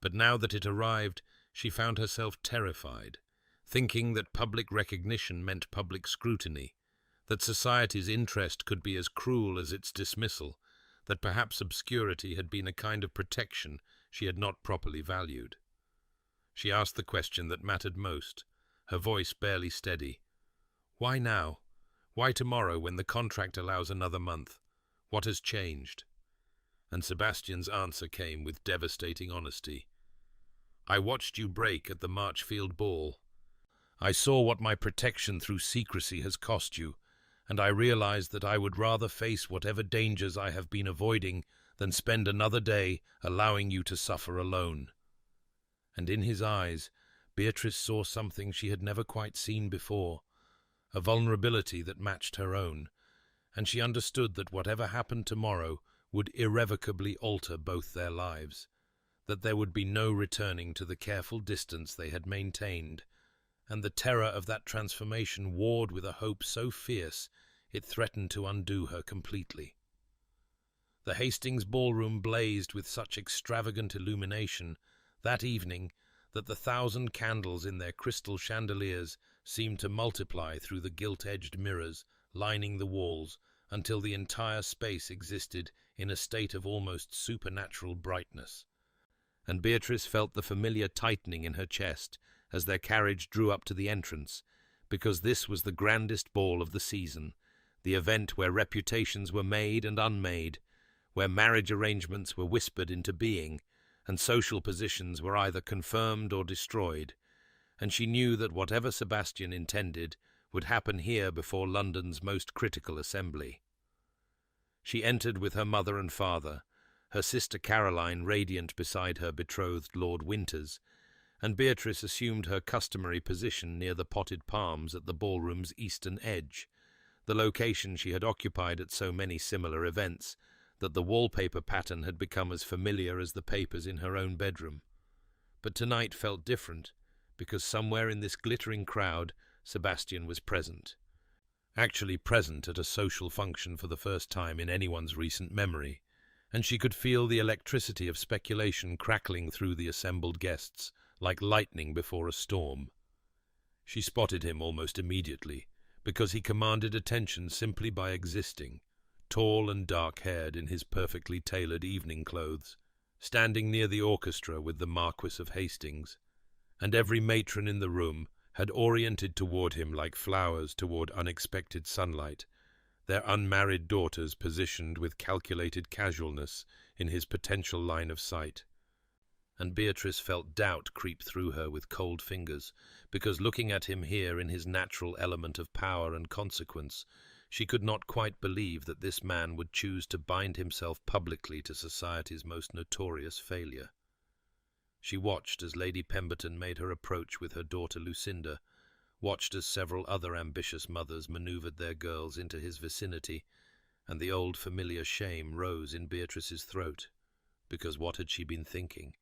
But now that it arrived, she found herself terrified, thinking that public recognition meant public scrutiny, that society's interest could be as cruel as its dismissal, that perhaps obscurity had been a kind of protection she had not properly valued. She asked the question that mattered most, her voice barely steady. "Why now? Why tomorrow when the contract allows another month? What has changed?" And Sebastian's answer came with devastating honesty. "I watched you break at the Marchfield ball. I saw what my protection through secrecy has cost you, and I realized that I would rather face whatever dangers I have been avoiding than spend another day allowing you to suffer alone." And in his eyes, Beatrice saw something she had never quite seen before, a vulnerability that matched her own, and she understood that whatever happened tomorrow would irrevocably alter both their lives, that there would be no returning to the careful distance they had maintained, and the terror of that transformation warred with a hope so fierce it threatened to undo her completely. The Hastings ballroom blazed with such extravagant illumination that evening that the 1,000 candles in their crystal chandeliers seemed to multiply through the gilt-edged mirrors lining the walls until the entire space existed in a state of almost supernatural brightness. And Beatrice felt the familiar tightening in her chest as their carriage drew up to the entrance, because this was the grandest ball of the season, the event where reputations were made and unmade, where marriage arrangements were whispered into being, and social positions were either confirmed or destroyed, and she knew that whatever Sebastian intended would happen here before London's most critical assembly. She entered with her mother and father, her sister Caroline radiant beside her betrothed Lord Winters, and Beatrice assumed her customary position near the potted palms at the ballroom's eastern edge, the location she had occupied at so many similar events that the wallpaper pattern had become as familiar as the papers in her own bedroom. But tonight felt different, because somewhere in this glittering crowd Sebastian was present. Actually present at a social function for the first time in anyone's recent memory, and she could feel the electricity of speculation crackling through the assembled guests, like lightning before a storm. She spotted him almost immediately, because he commanded attention simply by existing, tall and dark-haired in his perfectly tailored evening clothes, standing near the orchestra with the Marquis of Hastings, and every matron in the room had oriented toward him like flowers toward unexpected sunlight, their unmarried daughters positioned with calculated casualness in his potential line of sight. And Beatrice felt doubt creep through her with cold fingers, because looking at him here in his natural element of power and consequence, she could not quite believe that this man would choose to bind himself publicly to society's most notorious failure. She watched as Lady Pemberton made her approach with her daughter Lucinda, watched as several other ambitious mothers manoeuvred their girls into his vicinity, and the old familiar shame rose in Beatrice's throat, because what had she been thinking?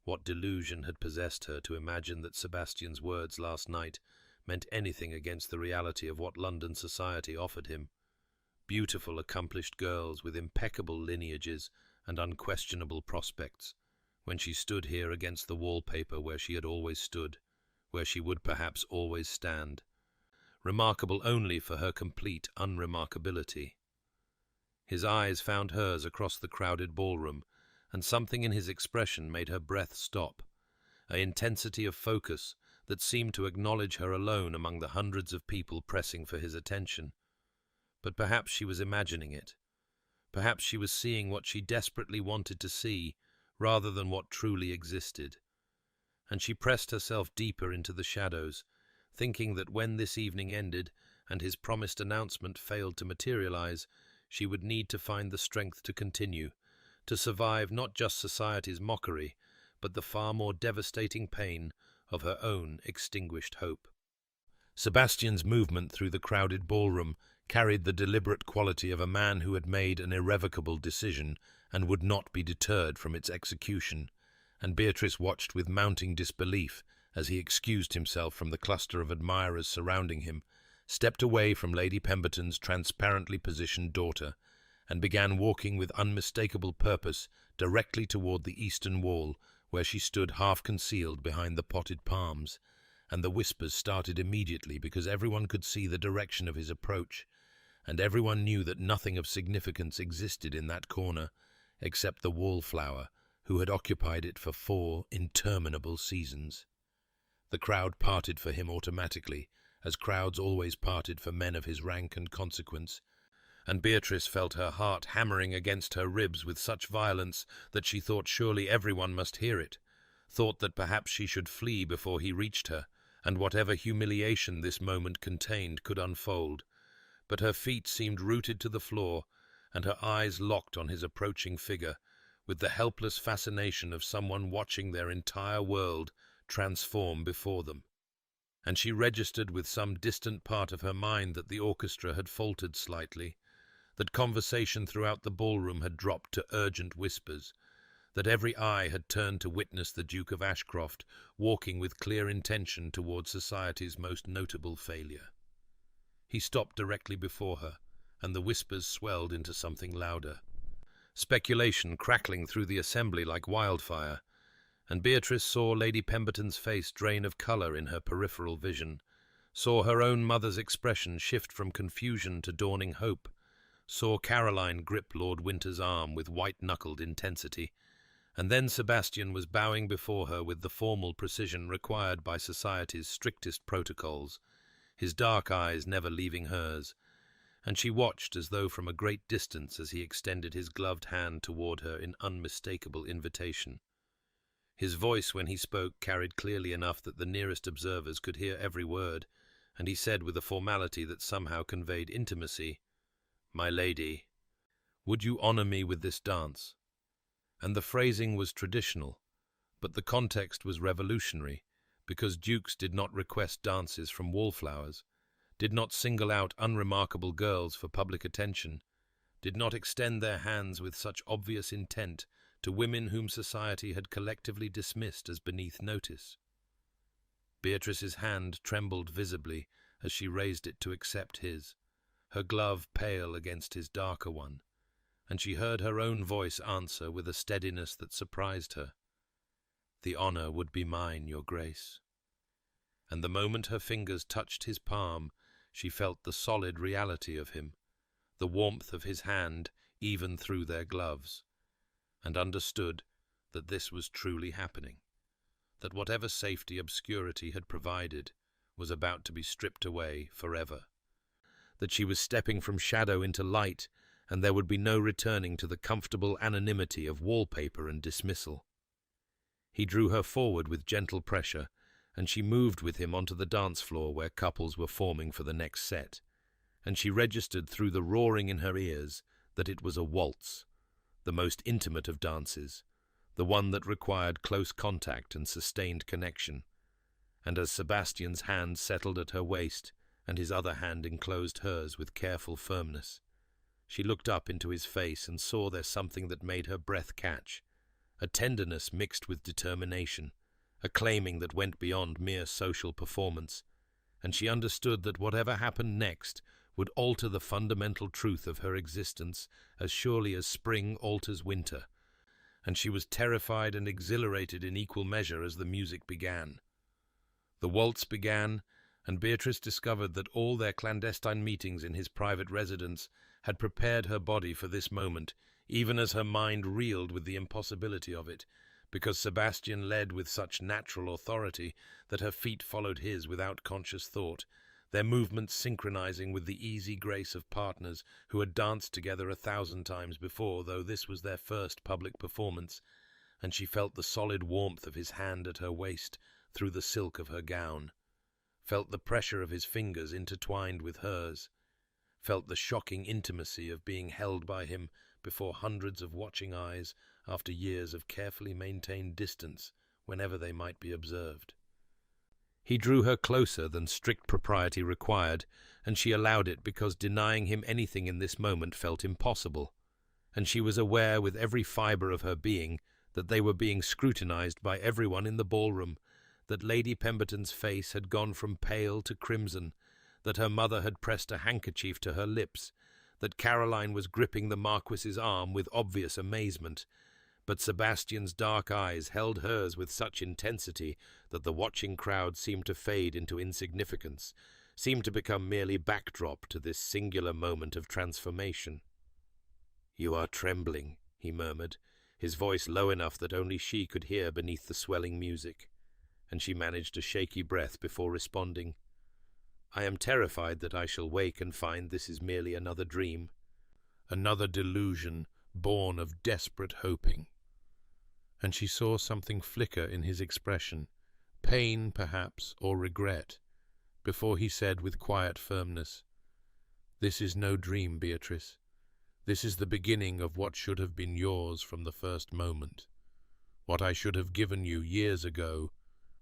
What delusion had possessed her to imagine that Sebastian's words last night meant anything against the reality of what London society offered him? Beautiful, accomplished girls with impeccable lineages and unquestionable prospects, when she stood here against the wallpaper where she had always stood, where she would perhaps always stand, remarkable only for her complete unremarkability. His eyes found hers across the crowded ballroom, and something in his expression made her breath stop, an intensity of focus that seemed to acknowledge her alone among the hundreds of people pressing for his attention. But perhaps she was imagining it. Perhaps she was seeing what she desperately wanted to see, rather than what truly existed. And she pressed herself deeper into the shadows, thinking that when this evening ended and his promised announcement failed to materialize, she would need to find the strength to continue, to survive not just society's mockery, but the far more devastating pain of her own extinguished hope. Sebastian's movement through the crowded ballroom carried the deliberate quality of a man who had made an irrevocable decision and would not be deterred from its execution, and Beatrice watched with mounting disbelief as he excused himself from the cluster of admirers surrounding him, stepped away from Lady Pemberton's transparently positioned daughter, and began walking with unmistakable purpose directly toward the eastern wall, where she stood half-concealed behind the potted palms, and the whispers started immediately because everyone could see the direction of his approach, and everyone knew that nothing of significance existed in that corner, except the wallflower, who had occupied it for 4 interminable seasons. The crowd parted for him automatically, as crowds always parted for men of his rank and consequence, and Beatrice felt her heart hammering against her ribs with such violence that she thought surely everyone must hear it, thought that perhaps she should flee before he reached her, and whatever humiliation this moment contained could unfold. But her feet seemed rooted to the floor, and her eyes locked on his approaching figure, with the helpless fascination of someone watching their entire world transform before them. And she registered with some distant part of her mind that the orchestra had faltered slightly, that conversation throughout the ballroom had dropped to urgent whispers, that every eye had turned to witness the Duke of Ashcroft walking with clear intention towards society's most notable failure. He stopped directly before her, and the whispers swelled into something louder. Speculation crackling through the assembly like wildfire, and Beatrice saw Lady Pemberton's face drain of colour in her peripheral vision, saw her own mother's expression shift from confusion to dawning hope, saw Caroline grip Lord Winter's arm with white-knuckled intensity, and then Sebastian was bowing before her with the formal precision required by society's strictest protocols, his dark eyes never leaving hers, and she watched as though from a great distance as he extended his gloved hand toward her in unmistakable invitation. His voice when he spoke carried clearly enough that the nearest observers could hear every word, and he said with a formality that somehow conveyed intimacy, "My lady, would you honor me with this dance?" And the phrasing was traditional, but the context was revolutionary, because dukes did not request dances from wallflowers, did not single out unremarkable girls for public attention, did not extend their hands with such obvious intent to women whom society had collectively dismissed as beneath notice. Beatrice's hand trembled visibly as she raised it to accept his, her glove pale against his darker one, and she heard her own voice answer with a steadiness that surprised her. "The honor would be mine, your grace." And the moment her fingers touched his palm, she felt the solid reality of him, the warmth of his hand even through their gloves, and understood that this was truly happening, that whatever safety obscurity had provided was about to be stripped away forever, that she was stepping from shadow into light, and there would be no returning to the comfortable anonymity of wallpaper and dismissal. He drew her forward with gentle pressure, and she moved with him onto the dance floor where couples were forming for the next set, and she registered through the roaring in her ears that it was a waltz, the most intimate of dances, the one that required close contact and sustained connection. And as Sebastian's hand settled at her waist, and his other hand enclosed hers with careful firmness, she looked up into his face and saw there something that made her breath catch, a tenderness mixed with determination, a claiming that went beyond mere social performance, and she understood that whatever happened next would alter the fundamental truth of her existence as surely as spring alters winter, and she was terrified and exhilarated in equal measure as the music began. The waltz began, and Beatrice discovered that all their clandestine meetings in his private residence had prepared her body for this moment, even as her mind reeled with the impossibility of it, because Sebastian led with such natural authority that her feet followed his without conscious thought, their movements synchronizing with the easy grace of partners who had danced together 1,000 times before, though this was their first public performance, and she felt the solid warmth of his hand at her waist through the silk of her gown, felt the pressure of his fingers intertwined with hers, felt the shocking intimacy of being held by him before hundreds of watching eyes after years of carefully maintained distance whenever they might be observed. He drew her closer than strict propriety required, and she allowed it because denying him anything in this moment felt impossible, and she was aware with every fibre of her being that they were being scrutinized by everyone in the ballroom, that Lady Pemberton's face had gone from pale to crimson, that her mother had pressed a handkerchief to her lips, that Caroline was gripping the Marquis's arm with obvious amazement, but Sebastian's dark eyes held hers with such intensity that the watching crowd seemed to fade into insignificance, seemed to become merely backdrop to this singular moment of transformation. "You are trembling," he murmured, his voice low enough that only she could hear beneath the swelling music, and she managed a shaky breath before responding, "I am terrified that I shall wake and find this is merely another dream, another delusion born of desperate hoping." And she saw something flicker in his expression, pain perhaps, or regret, before he said with quiet firmness, "This is no dream, Beatrice. This is the beginning of what should have been yours from the first moment, what I should have given you years ago,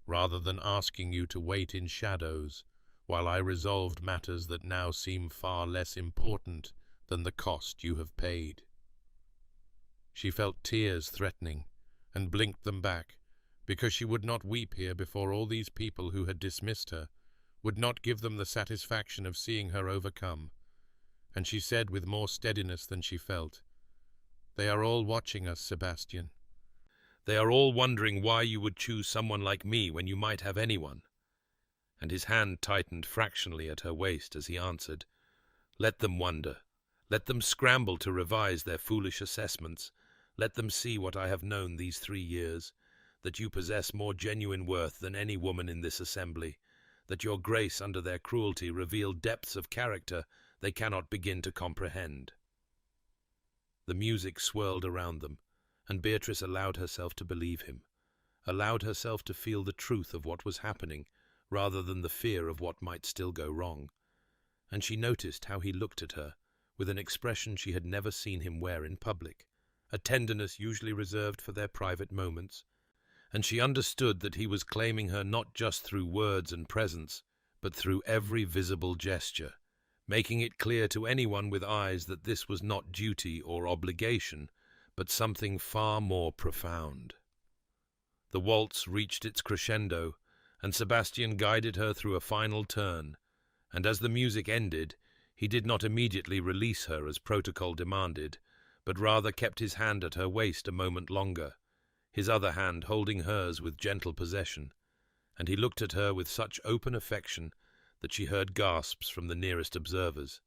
rather than asking you to wait in shadows while I resolved matters that now seem far less important than the cost you have paid." She felt tears threatening, and blinked them back, because she would not weep here before all these people who had dismissed her, would not give them the satisfaction of seeing her overcome, and she said with more steadiness than she felt, "They are all watching us, Sebastian. They are all wondering why you would choose someone like me when you might have anyone." And his hand tightened fractionally at her waist as he answered, "Let them wonder. Let them scramble to revise their foolish assessments. Let them see what I have known these 3 years, that you possess more genuine worth than any woman in this assembly, that your grace under their cruelty revealed depths of character they cannot begin to comprehend." The music swirled around them, and Beatrice allowed herself to believe him, allowed herself to feel the truth of what was happening, rather than the fear of what might still go wrong. And she noticed how he looked at her, with an expression she had never seen him wear in public, a tenderness usually reserved for their private moments, and she understood that he was claiming her not just through words and presence, but through every visible gesture, making it clear to anyone with eyes that this was not duty or obligation, but something far more profound. The waltz reached its crescendo, and Sebastian guided her through a final turn, and as the music ended, he did not immediately release her as protocol demanded, but rather kept his hand at her waist a moment longer, his other hand holding hers with gentle possession, and he looked at her with such open affection that she heard gasps from the nearest observers,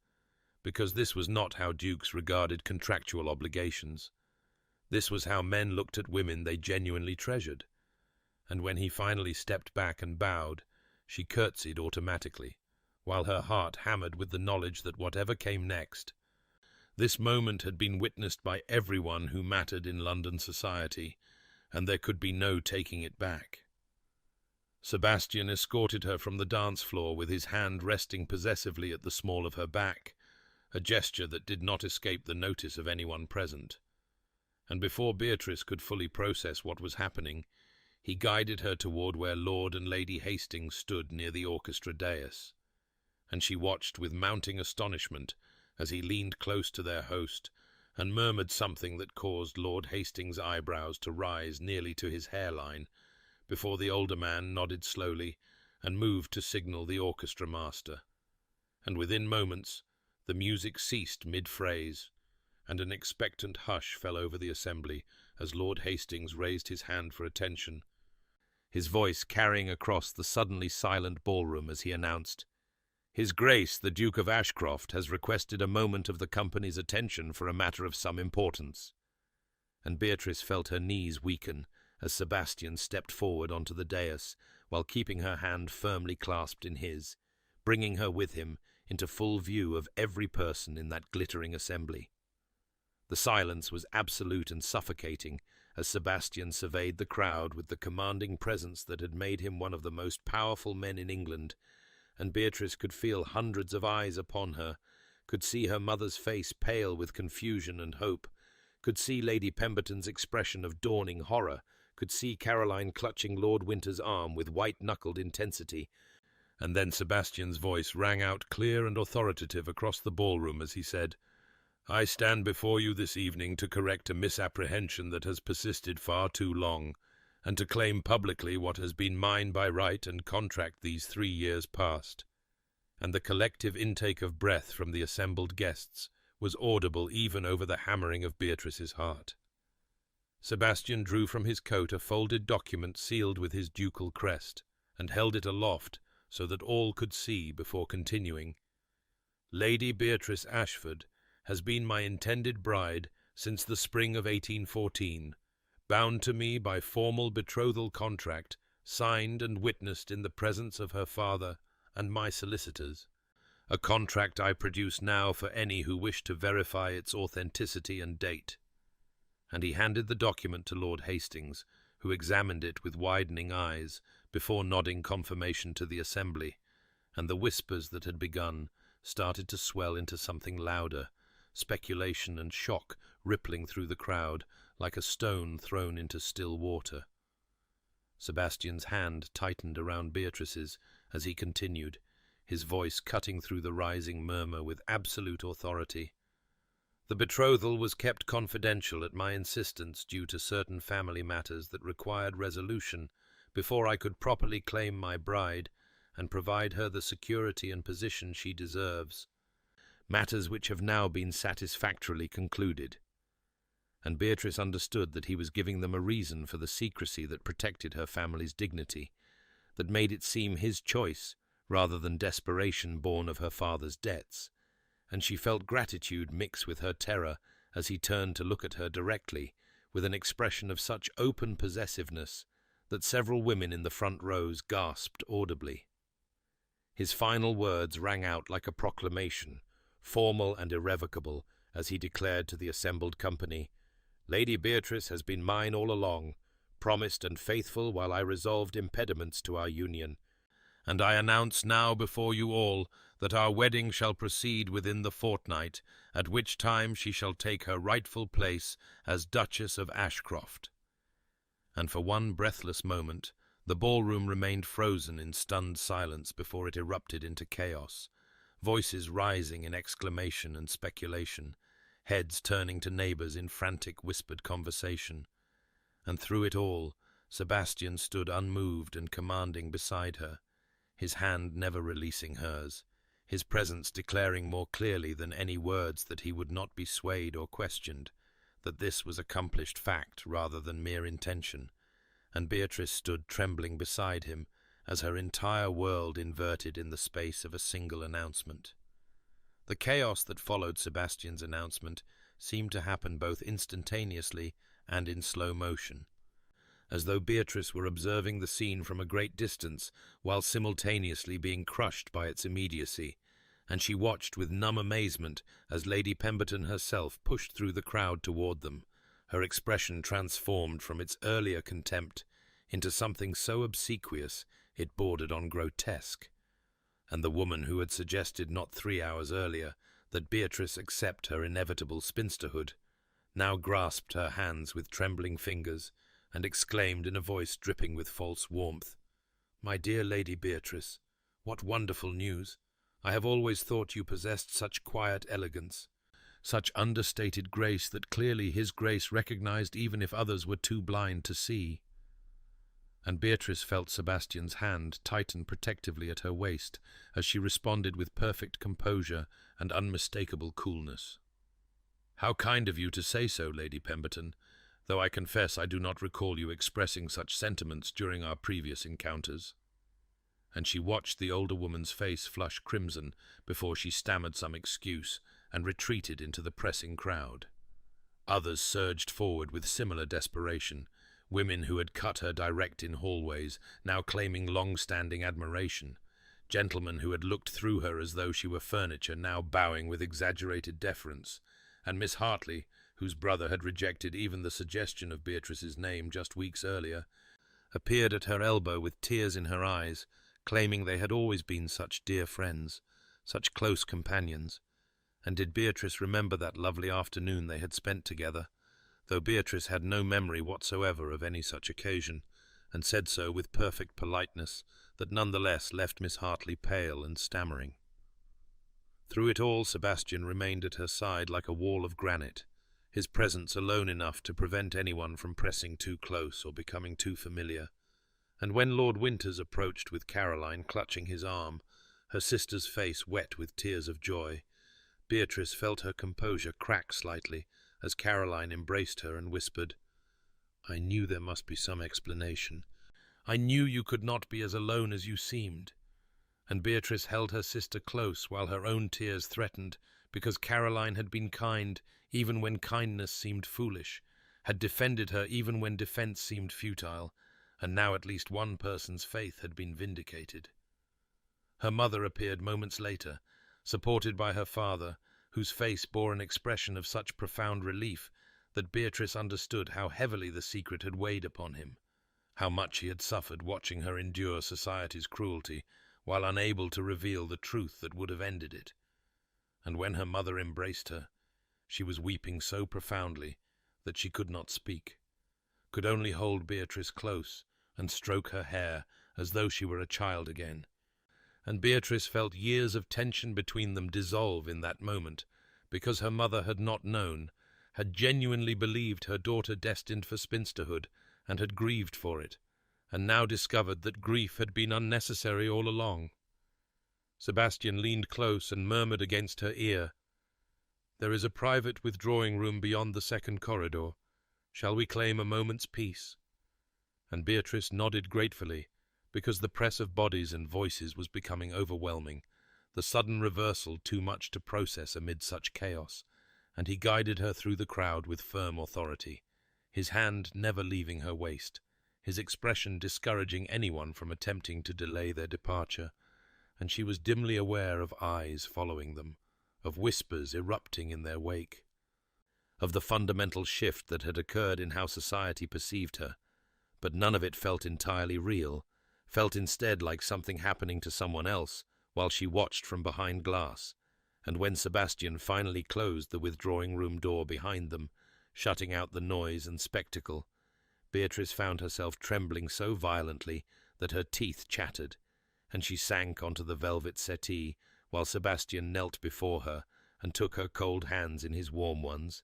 because this was not how dukes regarded contractual obligations. This was how men looked at women they genuinely treasured, and when he finally stepped back and bowed, she curtsied automatically, while her heart hammered with the knowledge that whatever came next, this moment had been witnessed by everyone who mattered in London society, and there could be no taking it back. Sebastian escorted her from the dance floor with his hand resting possessively at the small of her back, a gesture that did not escape the notice of anyone present. And before Beatrice could fully process what was happening, he guided her toward where Lord and Lady Hastings stood near the orchestra dais, and she watched with mounting astonishment as he leaned close to their host, and murmured something that caused Lord Hastings' eyebrows to rise nearly to his hairline, before the older man nodded slowly and moved to signal the orchestra master. And within moments the music ceased mid-phrase, and an expectant hush fell over the assembly as Lord Hastings raised his hand for attention, his voice carrying across the suddenly silent ballroom as he announced, "His Grace, the Duke of Ashcroft, has requested a moment of the company's attention for a matter of some importance." And Beatrice felt her knees weaken as Sebastian stepped forward onto the dais while keeping her hand firmly clasped in his, bringing her with him into full view of every person in that glittering assembly. The silence was absolute and suffocating as Sebastian surveyed the crowd with the commanding presence that had made him one of the most powerful men in England, and Beatrice could feel hundreds of eyes upon her, could see her mother's face pale with confusion and hope, could see Lady Pemberton's expression of dawning horror, could see Caroline clutching Lord Winter's arm with white-knuckled intensity, and then Sebastian's voice rang out clear and authoritative across the ballroom as he said, "I stand before you this evening to correct a misapprehension that has persisted far too long, and to claim publicly what has been mine by right and contract these 3 years past." And the collective intake of breath from the assembled guests was audible even over the hammering of Beatrice's heart. Sebastian drew from his coat a folded document sealed with his ducal crest, and held it aloft so that all could see before continuing. "Lady Beatrice Ashford has been my intended bride since the spring of 1814, bound to me by formal betrothal contract, signed and witnessed in the presence of her father and my solicitors. A contract I produce now for any who wish to verify its authenticity and date." And he handed the document to Lord Hastings, who examined it with widening eyes before nodding confirmation to the assembly, and the whispers that had begun started to swell into something louder, speculation and shock rippling through the crowd like a stone thrown into still water. Sebastian's hand tightened around Beatrice's as he continued, his voice cutting through the rising murmur with absolute authority. "The betrothal was kept confidential at my insistence due to certain family matters that required resolution before I could properly claim my bride and provide her the security and position she deserves. Matters which have now been satisfactorily concluded." And Beatrice understood that he was giving them a reason for the secrecy that protected her family's dignity, that made it seem his choice rather than desperation born of her father's debts, and she felt gratitude mix with her terror as he turned to look at her directly, with an expression of such open possessiveness that several women in the front rows gasped audibly. His final words rang out like a proclamation, formal and irrevocable, as he declared to the assembled company, "Lady Beatrice has been mine all along, promised and faithful while I resolved impediments to our union, and I announce now before you all that our wedding shall proceed within the fortnight, at which time she shall take her rightful place as Duchess of Ashcroft." And for one breathless moment the ballroom remained frozen in stunned silence before it erupted into chaos, voices rising in exclamation and speculation, heads turning to neighbours in frantic whispered conversation. And through it all, Sebastian stood unmoved and commanding beside her, his hand never releasing hers, his presence declaring more clearly than any words that he would not be swayed or questioned, that this was accomplished fact rather than mere intention, and Beatrice stood trembling beside him as her entire world inverted in the space of a single announcement. The chaos that followed Sebastian's announcement seemed to happen both instantaneously and in slow motion, as though Beatrice were observing the scene from a great distance while simultaneously being crushed by its immediacy, and she watched with numb amazement as Lady Pemberton herself pushed through the crowd toward them, her expression transformed from its earlier contempt into something so obsequious it bordered on grotesque. And the woman who had suggested not 3 hours earlier that Beatrice accept her inevitable spinsterhood now grasped her hands with trembling fingers and exclaimed in a voice dripping with false warmth, "My dear Lady Beatrice, what wonderful news! I have always thought you possessed such quiet elegance." such understated grace that clearly his grace recognized even if others were too blind to see. And Beatrice felt Sebastian's hand tighten protectively at her waist as she responded with perfect composure and unmistakable coolness. "How kind of you to say so, Lady Pemberton, though I confess I do not recall you expressing such sentiments during our previous encounters." And she watched the older woman's face flush crimson before she stammered some excuse and retreated into the pressing crowd. Others surged forward with similar desperation, women who had cut her direct in hallways, now claiming long-standing admiration, gentlemen who had looked through her as though she were furniture, now bowing with exaggerated deference, and Miss Hartley, whose brother had rejected even the suggestion of Beatrice's name just weeks earlier, appeared at her elbow with tears in her eyes, claiming they had always been such dear friends, such close companions. And did Beatrice remember that lovely afternoon they had spent together, though Beatrice had no memory whatsoever of any such occasion, and said so with perfect politeness that nonetheless left Miss Hartley pale and stammering. Through it all Sebastian remained at her side like a wall of granite, his presence alone enough to prevent anyone from pressing too close or becoming too familiar. And when Lord Winters approached with Caroline clutching his arm, her sister's face wet with tears of joy, Beatrice felt her composure crack slightly as Caroline embraced her and whispered, "I knew there must be some explanation. I knew you could not be as alone as you seemed." And Beatrice held her sister close while her own tears threatened, because Caroline had been kind even when kindness seemed foolish, had defended her even when defense seemed futile, and now at least one person's faith had been vindicated. Her mother appeared moments later, supported by her father, whose face bore an expression of such profound relief that Beatrice understood how heavily the secret had weighed upon him, how much he had suffered watching her endure society's cruelty, while unable to reveal the truth that would have ended it. And when her mother embraced her, she was weeping so profoundly that she could not speak, could only hold Beatrice close and stroke her hair as though she were a child again. And Beatrice felt years of tension between them dissolve in that moment, because her mother had not known, had genuinely believed her daughter destined for spinsterhood, and had grieved for it, and now discovered that grief had been unnecessary all along. Sebastian leaned close and murmured against her ear, "There is a private withdrawing room beyond the second corridor. Shall we claim a moment's peace?" And Beatrice nodded gratefully, because the press of bodies and voices was becoming overwhelming, the sudden reversal too much to process amid such chaos, and he guided her through the crowd with firm authority, his hand never leaving her waist, his expression discouraging anyone from attempting to delay their departure, and she was dimly aware of eyes following them, of whispers erupting in their wake, of the fundamental shift that had occurred in how society perceived her, but none of it felt entirely real, felt instead like something happening to someone else while she watched from behind glass. And when Sebastian finally closed the withdrawing room door behind them, shutting out the noise and spectacle, Beatrice found herself trembling so violently that her teeth chattered, and she sank onto the velvet settee while Sebastian knelt before her and took her cold hands in his warm ones,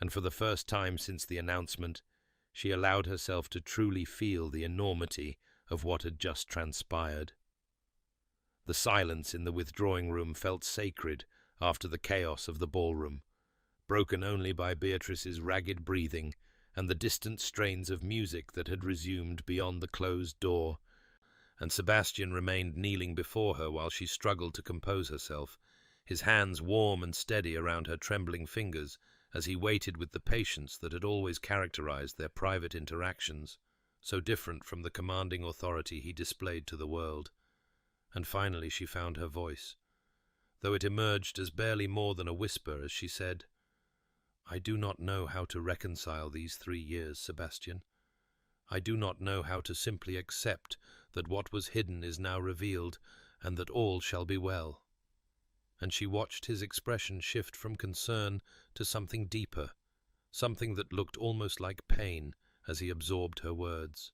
and for the first time since the announcement, she allowed herself to truly feel the enormity of what had just transpired. The silence in the withdrawing room felt sacred after the chaos of the ballroom, broken only by Beatrice's ragged breathing and the distant strains of music that had resumed beyond the closed door, and Sebastian remained kneeling before her while she struggled to compose herself, his hands warm and steady around her trembling fingers as he waited with the patience that had always characterized their private interactions, so different from the commanding authority he displayed to the world. And finally she found her voice, though it emerged as barely more than a whisper as she said, "I do not know how to reconcile these 3 years, Sebastian. I do not know how to simply accept that what was hidden is now revealed, and that all shall be well." And she watched his expression shift from concern to something deeper, something that looked almost like pain as he absorbed her words.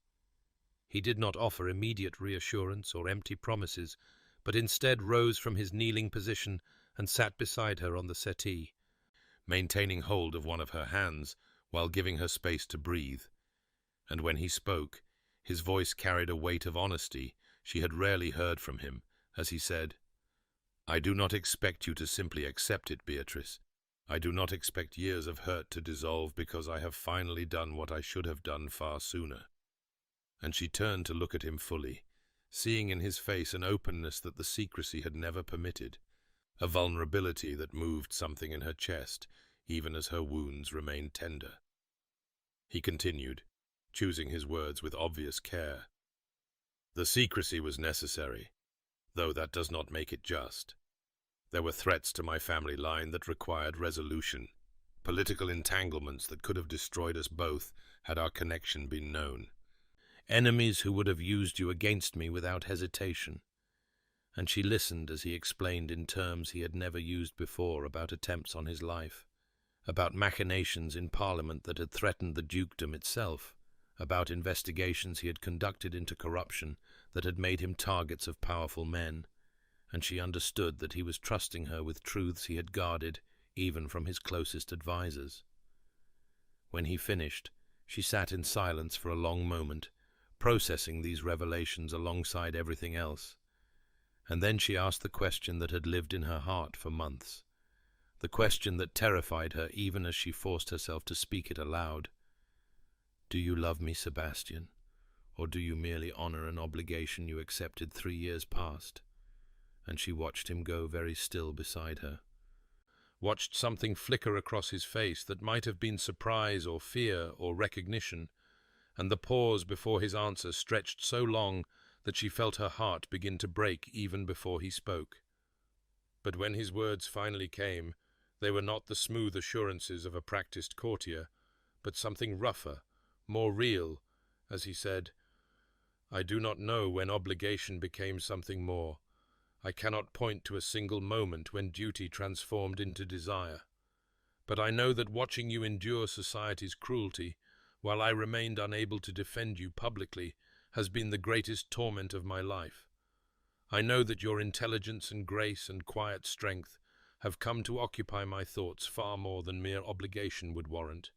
He did not offer immediate reassurance or empty promises, but instead rose from his kneeling position and sat beside her on the settee, maintaining hold of one of her hands while giving her space to breathe. And when he spoke, his voice carried a weight of honesty she had rarely heard from him, as he said, "I do not expect you to simply accept it, Beatrice. I do not expect years of hurt to dissolve because I have finally done what I should have done far sooner." And she turned to look at him fully, seeing in his face an openness that the secrecy had never permitted, a vulnerability that moved something in her chest, even as her wounds remained tender. He continued, choosing his words with obvious care. "The secrecy was necessary, though that does not make it just. There were threats to my family line that required resolution, political entanglements that could have destroyed us both had our connection been known. Enemies who would have used you against me without hesitation." And she listened as he explained in terms he had never used before about attempts on his life, about machinations in Parliament that had threatened the dukedom itself, about investigations he had conducted into corruption that had made him targets of powerful men, and she understood that he was trusting her with truths he had guarded even from his closest advisers. When he finished, she sat in silence for a long moment, processing these revelations alongside everything else. And then she asked the question that had lived in her heart for months, the question that terrified her even as she forced herself to speak it aloud. "Do you love me, Sebastian, or do you merely honor an obligation you accepted 3 years past?" And she watched him go very still beside her, watched something flicker across his face that might have been surprise or fear or recognition, and the pause before his answer stretched so long that she felt her heart begin to break even before he spoke. But when his words finally came, they were not the smooth assurances of a practiced courtier, but something rougher, more real, as he said, "I do not know when obligation became something more. I cannot point to a single moment when duty transformed into desire. But I know that watching you endure society's cruelty, while I remained unable to defend you publicly, has been the greatest torment of my life. I know that your intelligence and grace and quiet strength have come to occupy my thoughts far more than mere obligation would warrant.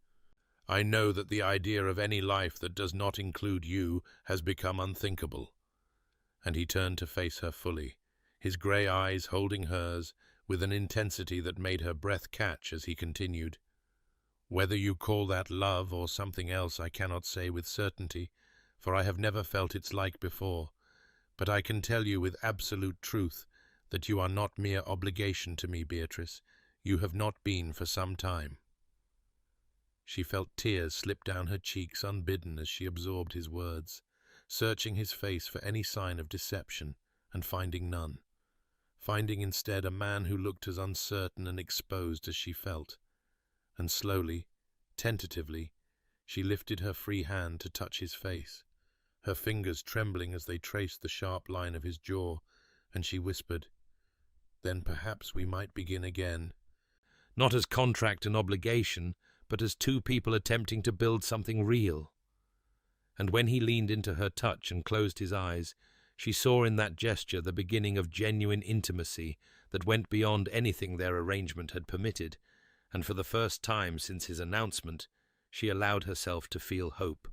I know that the idea of any life that does not include you has become unthinkable." And he turned to face her fully, his grey eyes holding hers with an intensity that made her breath catch as he continued, "Whether you call that love or something else I cannot say with certainty, for I have never felt its like before, but I can tell you with absolute truth that you are not mere obligation to me, Beatrice. You have not been for some time." She felt tears slip down her cheeks unbidden as she absorbed his words, searching his face for any sign of deception, and finding none. Finding instead a man who looked as uncertain and exposed as she felt. And slowly, tentatively, she lifted her free hand to touch his face, her fingers trembling as they traced the sharp line of his jaw, and she whispered, "Then perhaps we might begin again. Not as contract and obligation, but as two people attempting to build something real." And when he leaned into her touch and closed his eyes, she saw in that gesture the beginning of genuine intimacy that went beyond anything their arrangement had permitted, and for the first time since his announcement, she allowed herself to feel hope.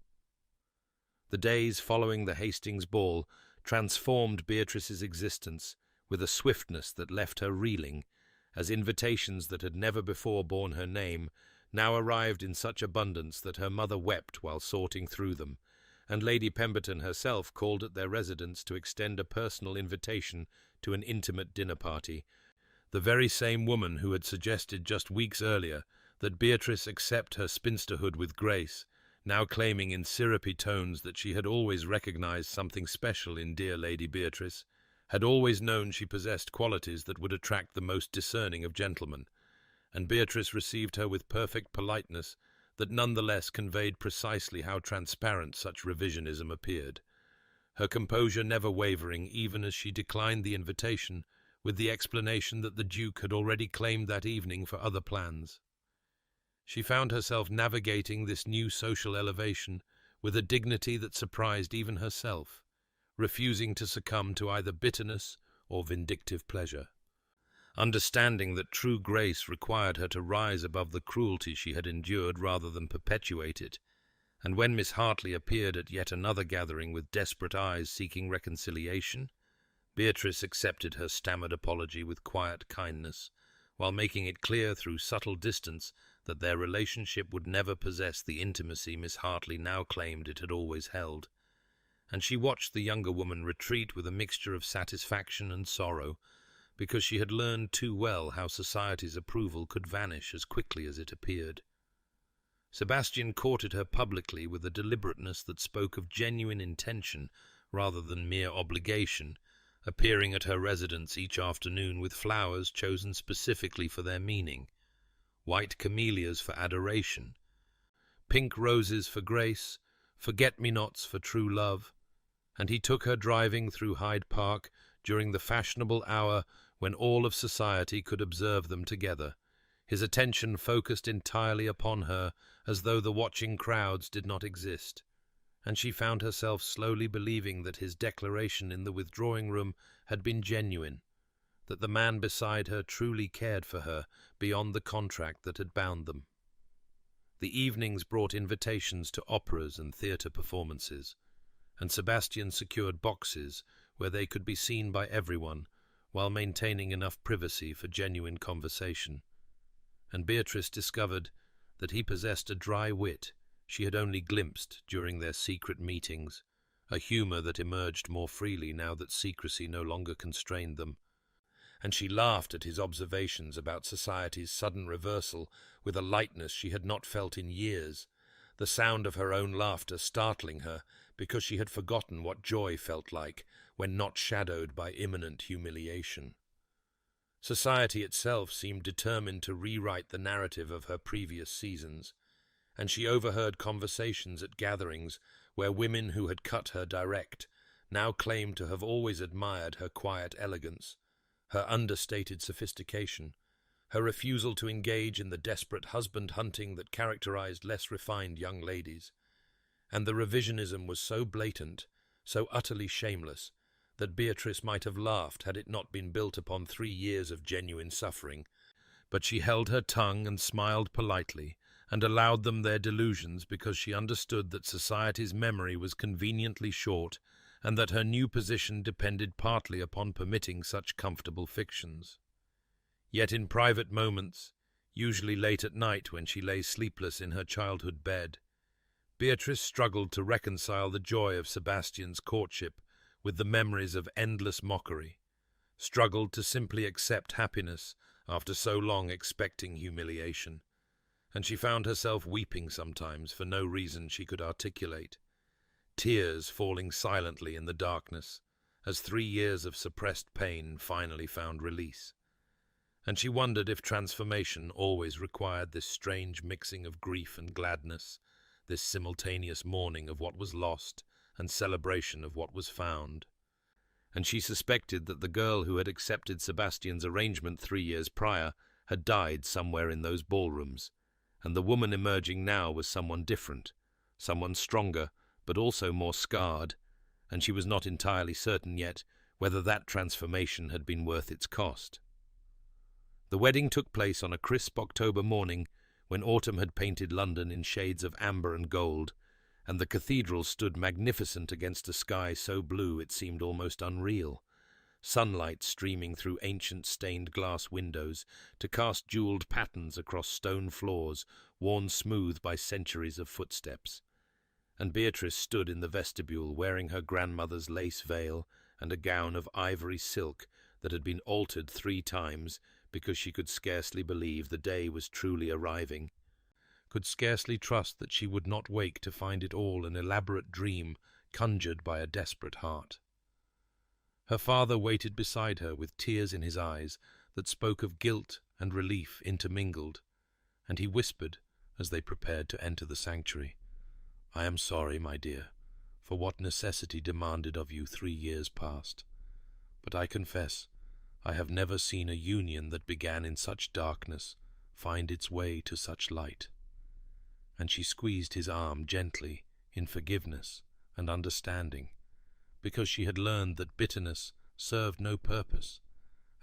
The days following the Hastings ball transformed Beatrice's existence with a swiftness that left her reeling, as invitations that had never before borne her name now arrived in such abundance that her mother wept while sorting through them, and Lady Pemberton herself called at their residence to extend a personal invitation to an intimate dinner party, the very same woman who had suggested just weeks earlier that Beatrice accept her spinsterhood with grace, now claiming in syrupy tones that she had always recognized something special in dear Lady Beatrice, had always known she possessed qualities that would attract the most discerning of gentlemen, and Beatrice received her with perfect politeness that nonetheless conveyed precisely how transparent such revisionism appeared, her composure never wavering even as she declined the invitation, with the explanation that the Duke had already claimed that evening for other plans. She found herself navigating this new social elevation with a dignity that surprised even herself, refusing to succumb to either bitterness or vindictive pleasure. understanding that true grace required her to rise above the cruelty she had endured rather than perpetuate it. And when Miss Hartley appeared at yet another gathering with desperate eyes seeking reconciliation, Beatrice accepted her stammered apology with quiet kindness, while making it clear through subtle distance that their relationship would never possess the intimacy Miss Hartley now claimed it had always held. And she watched the younger woman retreat with a mixture of satisfaction and sorrow, because she had learned too well how society's approval could vanish as quickly as it appeared. Sebastian courted her publicly with a deliberateness that spoke of genuine intention rather than mere obligation, appearing at her residence each afternoon with flowers chosen specifically for their meaning, white camellias for adoration, pink roses for grace, forget-me-nots for true love, and he took her driving through Hyde Park during the fashionable hour when all of society could observe them together, his attention focused entirely upon her as though the watching crowds did not exist, and she found herself slowly believing that his declaration in the withdrawing room had been genuine, that the man beside her truly cared for her beyond the contract that had bound them. The evenings brought invitations to operas and theatre performances, and Sebastian secured boxes where they could be seen by everyone, while maintaining enough privacy for genuine conversation. And Beatrice discovered that he possessed a dry wit she had only glimpsed during their secret meetings, a humour that emerged more freely now that secrecy no longer constrained them. And she laughed at his observations about society's sudden reversal with a lightness she had not felt in years, the sound of her own laughter startling her because she had forgotten what joy felt like when not shadowed by imminent humiliation. Society itself seemed determined to rewrite the narrative of her previous seasons, and she overheard conversations at gatherings where women who had cut her direct now claimed to have always admired her quiet elegance, her understated sophistication, her refusal to engage in the desperate husband-hunting that characterized less refined young ladies. And the revisionism was so blatant, so utterly shameless, that Beatrice might have laughed had it not been built upon 3 years of genuine suffering. But she held her tongue and smiled politely, and allowed them their delusions because she understood that society's memory was conveniently short, and that her new position depended partly upon permitting such comfortable fictions. Yet in private moments, usually late at night when she lay sleepless in her childhood bed, Beatrice struggled to reconcile the joy of Sebastian's courtship with the memories of endless mockery, struggled to simply accept happiness after so long expecting humiliation, and she found herself weeping sometimes for no reason she could articulate, tears falling silently in the darkness as 3 years of suppressed pain finally found release. And she wondered if transformation always required this strange mixing of grief and gladness, this simultaneous mourning of what was lost and celebration of what was found. And she suspected that the girl who had accepted Sebastian's arrangement 3 years prior had died somewhere in those ballrooms, and the woman emerging now was someone different, someone stronger, but also more scarred, and she was not entirely certain yet whether that transformation had been worth its cost. The wedding took place on a crisp October morning when autumn had painted London in shades of amber and gold, and the cathedral stood magnificent against a sky so blue it seemed almost unreal, sunlight streaming through ancient stained glass windows to cast jewelled patterns across stone floors worn smooth by centuries of footsteps. And Beatrice stood in the vestibule wearing her grandmother's lace veil and a gown of ivory silk that had been altered 3 times because she could scarcely believe the day was truly arriving, could scarcely trust that she would not wake to find it all an elaborate dream conjured by a desperate heart. Her father waited beside her with tears in his eyes that spoke of guilt and relief intermingled, and he whispered as they prepared to enter the sanctuary, "I am sorry, my dear, for what necessity demanded of you 3 years past, but I confess I have never seen a union that began in such darkness find its way to such light." And she squeezed his arm gently in forgiveness and understanding, because she had learned that bitterness served no purpose,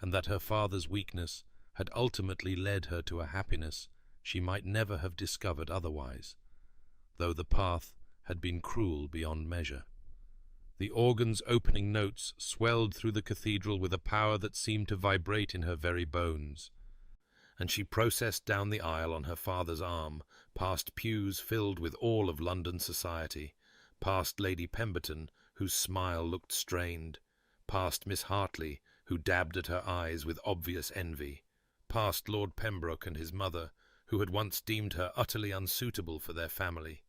and that her father's weakness had ultimately led her to a happiness she might never have discovered otherwise, though the path had been cruel beyond measure. The organ's opening notes swelled through the cathedral with a power that seemed to vibrate in her very bones, and she processed down the aisle on her father's arm, past pews filled with all of London society, past Lady Pemberton, whose smile looked strained, past Miss Hartley, who dabbed at her eyes with obvious envy, past Lord Pembroke and his mother, who had once deemed her utterly unsuitable for their family,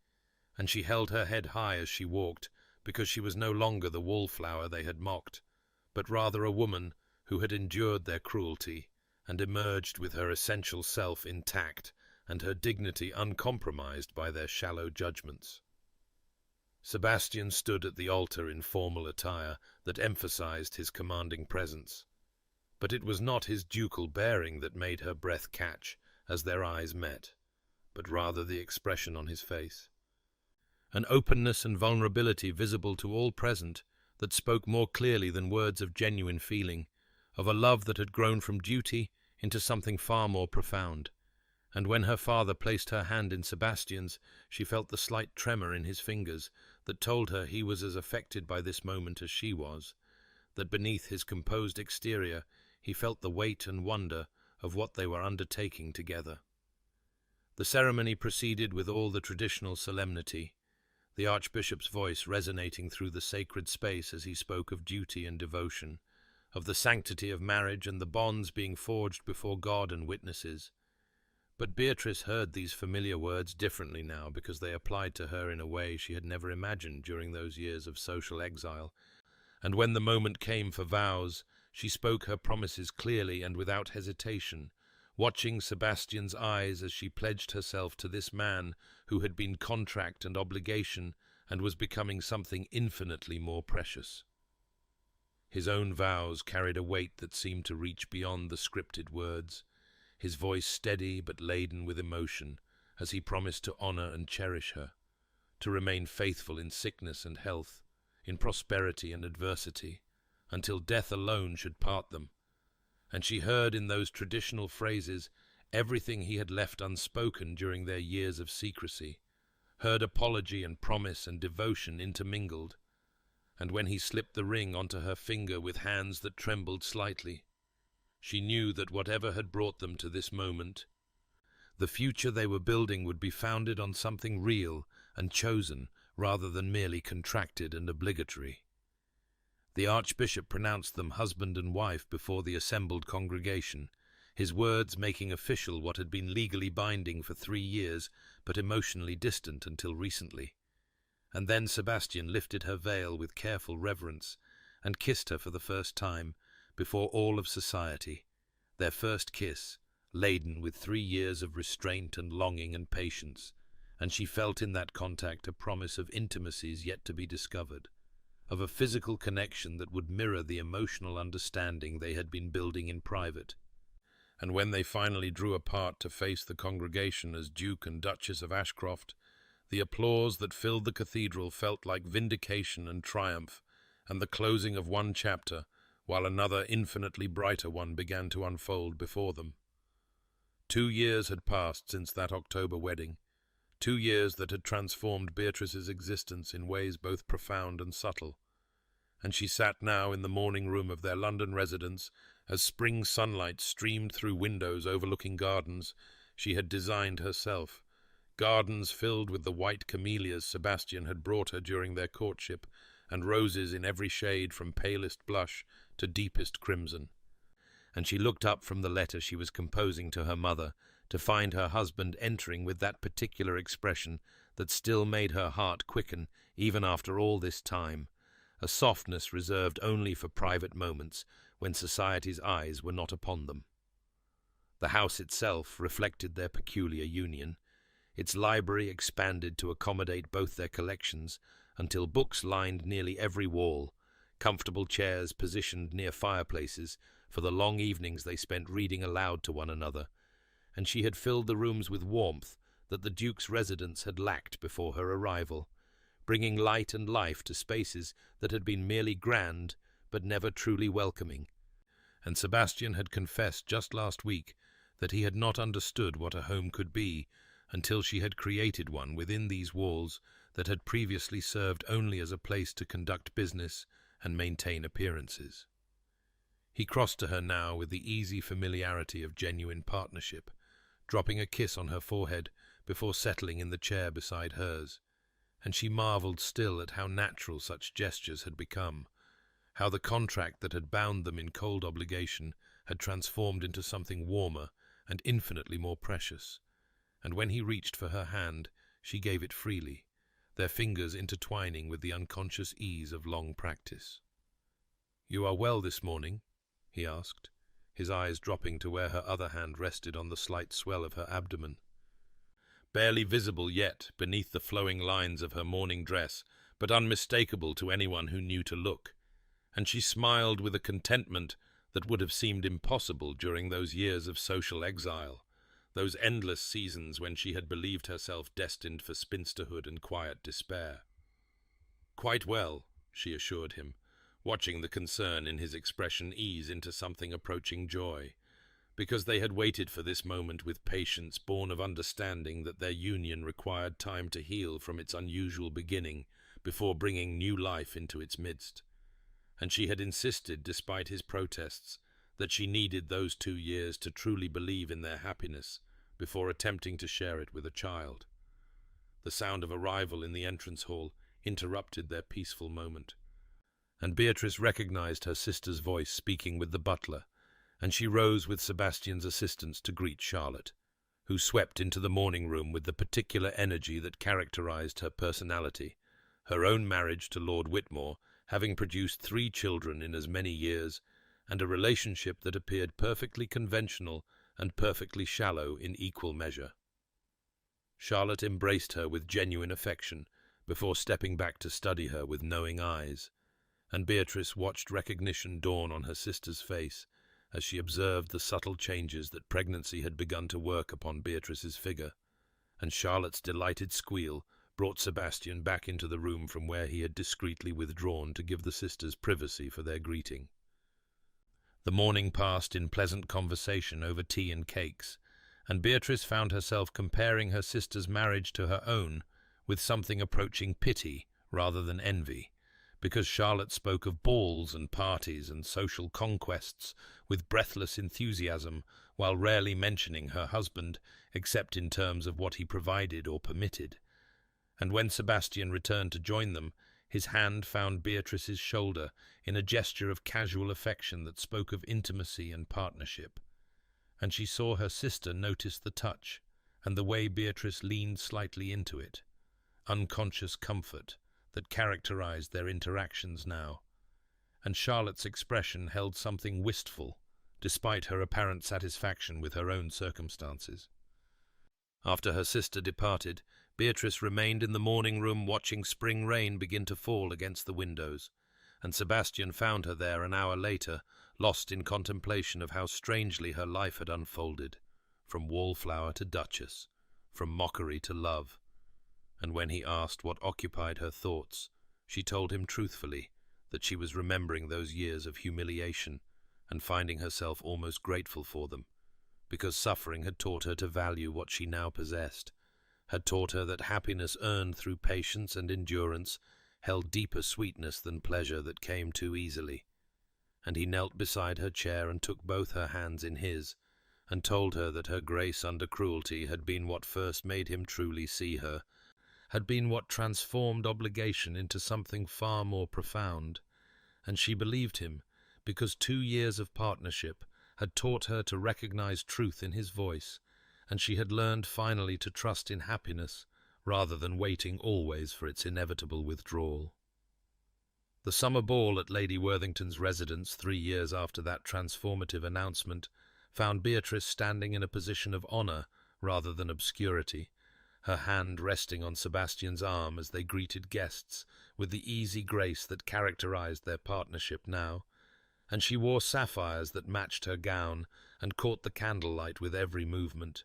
and she held her head high as she walked, because she was no longer the wallflower they had mocked, but rather a woman who had endured their cruelty and emerged with her essential self intact and her dignity uncompromised by their shallow judgments. Sebastian stood at the altar in formal attire that emphasized his commanding presence, but it was not his ducal bearing that made her breath catch as their eyes met, but rather the expression on his face. An openness and vulnerability visible to all present that spoke more clearly than words of genuine feeling, of a love that had grown from duty into something far more profound. And when her father placed her hand in Sebastian's, she felt the slight tremor in his fingers that told her he was as affected by this moment as she was, that beneath his composed exterior he felt the weight and wonder of what they were undertaking together. The ceremony proceeded with all the traditional solemnity, the Archbishop's voice resonating through the sacred space as he spoke of duty and devotion, of the sanctity of marriage and the bonds being forged before God and witnesses. But Beatrice heard these familiar words differently now because they applied to her in a way she had never imagined during those years of social exile, and when the moment came for vows, she spoke her promises clearly and without hesitation, watching Sebastian's eyes as she pledged herself to this man who had been contract and obligation and was becoming something infinitely more precious. His own vows carried a weight that seemed to reach beyond the scripted words, his voice steady but laden with emotion as he promised to honor and cherish her, to remain faithful in sickness and health, in prosperity and adversity, until death alone should part them. And she heard in those traditional phrases everything he had left unspoken during their years of secrecy, heard apology and promise and devotion intermingled, and when he slipped the ring onto her finger with hands that trembled slightly, she knew that whatever had brought them to this moment, the future they were building would be founded on something real and chosen rather than merely contracted and obligatory. The Archbishop pronounced them husband and wife before the assembled congregation, his words making official what had been legally binding for 3 years, but emotionally distant until recently. And then Sebastian lifted her veil with careful reverence and kissed her for the first time before all of society, their first kiss, laden with 3 years of restraint and longing and patience, and she felt in that contact a promise of intimacies yet to be discovered, of a physical connection that would mirror the emotional understanding they had been building in private. And when they finally drew apart to face the congregation as Duke and Duchess of Ashcroft, the applause that filled the cathedral felt like vindication and triumph, and the closing of one chapter, while another infinitely brighter one began to unfold before them. 2 years had passed since that October wedding, 2 years that had transformed Beatrice's existence in ways both profound and subtle, and she sat now in the morning room of their London residence as spring sunlight streamed through windows overlooking gardens she had designed herself, gardens filled with the white camellias Sebastian had brought her during their courtship, and roses in every shade from palest blush to deepest crimson. And she looked up from the letter she was composing to her mother to find her husband entering with that particular expression that still made her heart quicken even after all this time, a softness reserved only for private moments when society's eyes were not upon them. The house itself reflected their peculiar union. Its library expanded to accommodate both their collections until books lined nearly every wall, comfortable chairs positioned near fireplaces for the long evenings they spent reading aloud to one another, and she had filled the rooms with warmth that the Duke's residence had lacked before her arrival, bringing light and life to spaces that had been merely grand but never truly welcoming. and Sebastian had confessed just last week that he had not understood what a home could be until she had created one within these walls that had previously served only as a place to conduct business and maintain appearances. He crossed to her now with the easy familiarity of genuine partnership, dropping a kiss on her forehead before settling in the chair beside hers, and she marveled still at how natural such gestures had become, how the contract that had bound them in cold obligation had transformed into something warmer and infinitely more precious, and when he reached for her hand, she gave it freely, their fingers intertwining with the unconscious ease of long practice. "You are well this morning?" he asked, his eyes dropping to where her other hand rested on the slight swell of her abdomen. Barely visible yet beneath the flowing lines of her morning dress, but unmistakable to anyone who knew to look, and she smiled with a contentment that would have seemed impossible during those years of social exile, those endless seasons when she had believed herself destined for spinsterhood and quiet despair. "Quite well," she assured him, watching the concern in his expression ease into something approaching joy, because they had waited for this moment with patience born of understanding that their union required time to heal from its unusual beginning before bringing new life into its midst. And she had insisted, despite his protests, that she needed those 2 years to truly believe in their happiness before attempting to share it with a child. The sound of arrival in the entrance hall interrupted their peaceful moment, and Beatrice recognized her sister's voice speaking with the butler, and she rose with Sebastian's assistance to greet Charlotte, who swept into the morning room with the particular energy that characterized her personality, her own marriage to Lord Whitmore having produced 3 children in as many years, and a relationship that appeared perfectly conventional and perfectly shallow in equal measure. Charlotte embraced her with genuine affection before stepping back to study her with knowing eyes, and Beatrice watched recognition dawn on her sister's face as she observed the subtle changes that pregnancy had begun to work upon Beatrice's figure, and Charlotte's delighted squeal brought Sebastian back into the room from where he had discreetly withdrawn to give the sisters privacy for their greeting. The morning passed in pleasant conversation over tea and cakes, and Beatrice found herself comparing her sister's marriage to her own with something approaching pity rather than envy, because Charlotte spoke of balls and parties and social conquests with breathless enthusiasm, while rarely mentioning her husband except in terms of what he provided or permitted. And when Sebastian returned to join them, his hand found Beatrice's shoulder in a gesture of casual affection that spoke of intimacy and partnership. And she saw her sister notice the touch and the way Beatrice leaned slightly into it, unconscious comfort that characterized their interactions now, and Charlotte's expression held something wistful, despite her apparent satisfaction with her own circumstances. After her sister departed, Beatrice remained in the morning room watching spring rain begin to fall against the windows, and Sebastian found her there an hour later, lost in contemplation of how strangely her life had unfolded, from wallflower to Duchess, from mockery to love. And when he asked what occupied her thoughts, she told him truthfully that she was remembering those years of humiliation and finding herself almost grateful for them, because suffering had taught her to value what she now possessed, had taught her that happiness earned through patience and endurance held deeper sweetness than pleasure that came too easily. And he knelt beside her chair and took both her hands in his, and told her that her grace under cruelty had been what first made him truly see her, had been what transformed obligation into something far more profound, and she believed him, because 2 years of partnership had taught her to recognize truth in his voice, and she had learned finally to trust in happiness rather than waiting always for its inevitable withdrawal. The summer ball at Lady Worthington's residence 3 years after that transformative announcement found Beatrice standing in a position of honour rather than obscurity, her hand resting on Sebastian's arm as they greeted guests with the easy grace that characterized their partnership now, and she wore sapphires that matched her gown and caught the candlelight with every movement.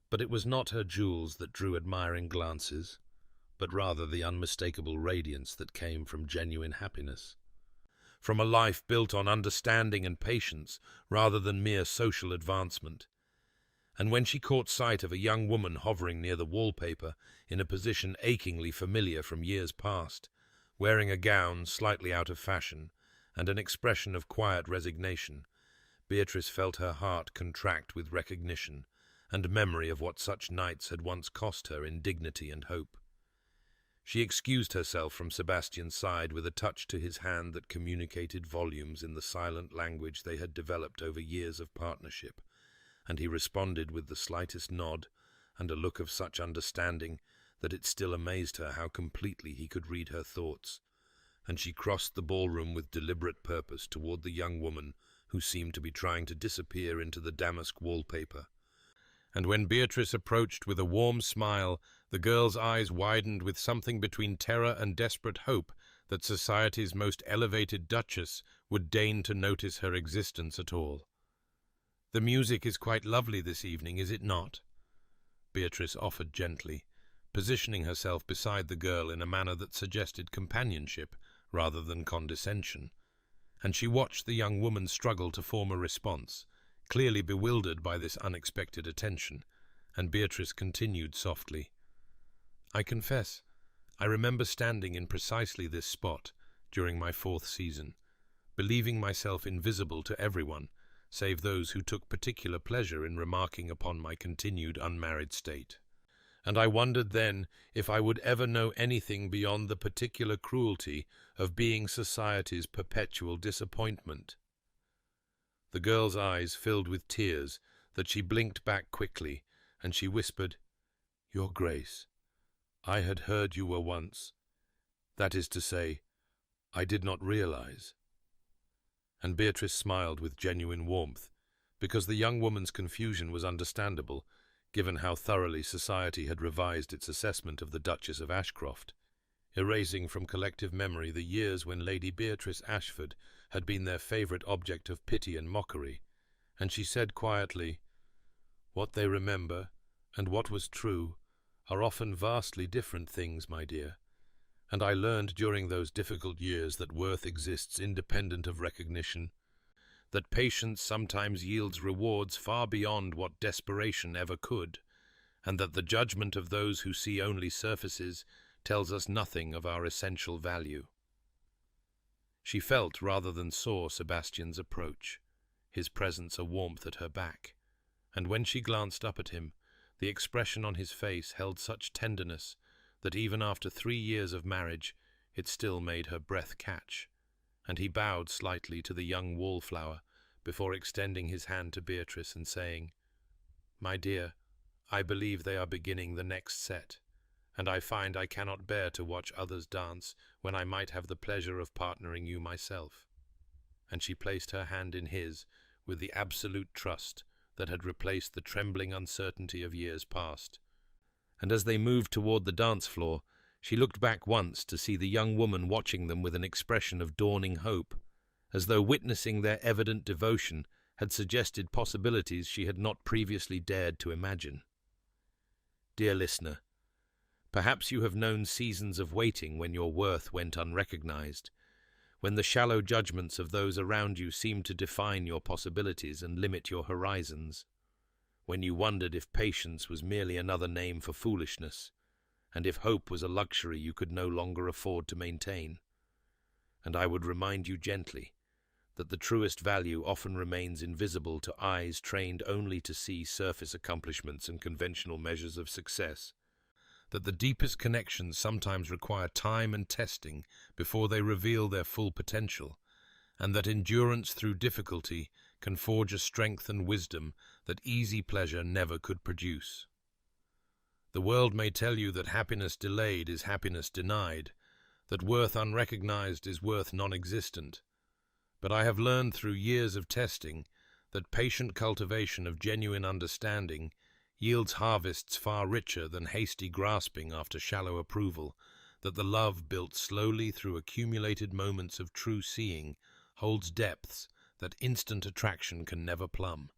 But it was not her jewels that drew admiring glances, but rather the unmistakable radiance that came from genuine happiness. from a life built on understanding and patience rather than mere social advancement. And when she caught sight of a young woman hovering near the wallpaper in a position achingly familiar from years past, wearing a gown slightly out of fashion and an expression of quiet resignation, Beatrice felt her heart contract with recognition and memory of what such nights had once cost her in dignity and hope. She excused herself from Sebastian's side with a touch to his hand that communicated volumes in the silent language they had developed over years of partnership, and he responded with the slightest nod and a look of such understanding that it still amazed her how completely he could read her thoughts, and she crossed the ballroom with deliberate purpose toward the young woman who seemed to be trying to disappear into the damask wallpaper. And when Beatrice approached with a warm smile, the girl's eyes widened with something between terror and desperate hope that society's most elevated Duchess would deign to notice her existence at all. "The music is quite lovely this evening, is it not?" Beatrice offered gently, positioning herself beside the girl in a manner that suggested companionship rather than condescension, and she watched the young woman struggle to form a response, clearly bewildered by this unexpected attention, and Beatrice continued softly, "I confess, I remember standing in precisely this spot during my 4th season, believing myself invisible to everyone, save those who took particular pleasure in remarking upon my continued unmarried state. And I wondered then if I would ever know anything beyond the particular cruelty of being society's perpetual disappointment." The girl's eyes filled with tears that she blinked back quickly, and she whispered, "Your Grace, I had heard you were once. That is to say, I did not realize." And Beatrice smiled with genuine warmth, because the young woman's confusion was understandable, given how thoroughly society had revised its assessment of the Duchess of Ashcroft, erasing from collective memory the years when Lady Beatrice Ashford had been their favourite object of pity and mockery, and she said quietly, "What they remember, and what was true, are often vastly different things, my dear, and I learned during those difficult years that worth exists independent of recognition, that patience sometimes yields rewards far beyond what desperation ever could, and that the judgment of those who see only surfaces tells us nothing of our essential value." She felt rather than saw Sebastian's approach, his presence a warmth at her back, and when she glanced up at him, the expression on his face held such tenderness that even after 3 years of marriage it still made her breath catch, and he bowed slightly to the young wallflower before extending his hand to Beatrice and saying, "My dear, I believe they are beginning the next set, and I find I cannot bear to watch others dance when I might have the pleasure of partnering you myself." And she placed her hand in his with the absolute trust that had replaced the trembling uncertainty of years past. And as they moved toward the dance floor, she looked back once to see the young woman watching them with an expression of dawning hope, as though witnessing their evident devotion had suggested possibilities she had not previously dared to imagine. Dear listener, perhaps you have known seasons of waiting when your worth went unrecognized, when the shallow judgments of those around you seemed to define your possibilities and limit your horizons, when you wondered if patience was merely another name for foolishness, and if hope was a luxury you could no longer afford to maintain. And I would remind you gently that the truest value often remains invisible to eyes trained only to see surface accomplishments and conventional measures of success, that the deepest connections sometimes require time and testing before they reveal their full potential, and that endurance through difficulty can forge a strength and wisdom that easy pleasure never could produce. The world may tell you that happiness delayed is happiness denied, that worth unrecognized is worth non-existent, but I have learned through years of testing that patient cultivation of genuine understanding yields harvests far richer than hasty grasping after shallow approval, that the love built slowly through accumulated moments of true seeing holds depths that instant attraction can never plumb,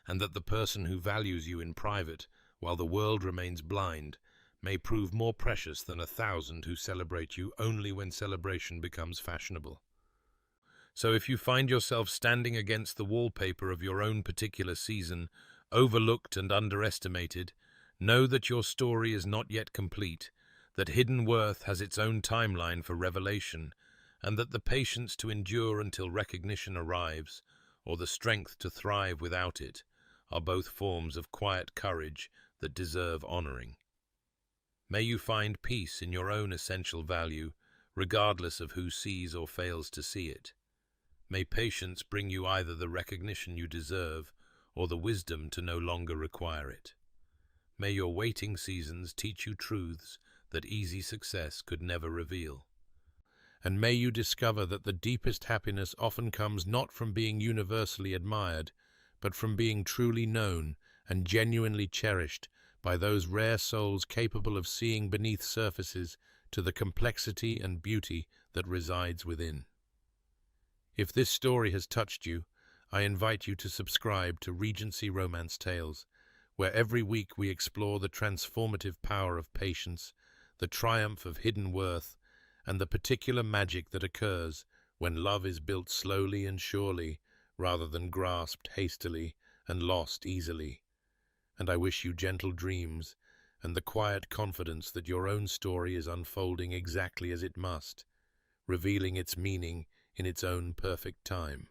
and that the person who values you in private while the world remains blind may prove more precious than 1,000 who celebrate you only when celebration becomes fashionable. So if you find yourself standing against the wallpaper of your own particular season, overlooked and underestimated, know that your story is not yet complete, that hidden worth has its own timeline for revelation, and that the patience to endure until recognition arrives, or the strength to thrive without it, are both forms of quiet courage that deserve honoring. May you find peace in your own essential value, regardless of who sees or fails to see it. May patience bring you either the recognition you deserve or the wisdom to no longer require it. May your waiting seasons teach you truths that easy success could never reveal. And may you discover that the deepest happiness often comes not from being universally admired, but from being truly known and genuinely cherished by those rare souls capable of seeing beneath surfaces to the complexity and beauty that resides within. If this story has touched you, I invite you to subscribe to Regency Romance Tales, where every week we explore the transformative power of patience, the triumph of hidden worth, and the particular magic that occurs when love is built slowly and surely, rather than grasped hastily and lost easily. And I wish you gentle dreams and the quiet confidence that your own story is unfolding exactly as it must, revealing its meaning in its own perfect time.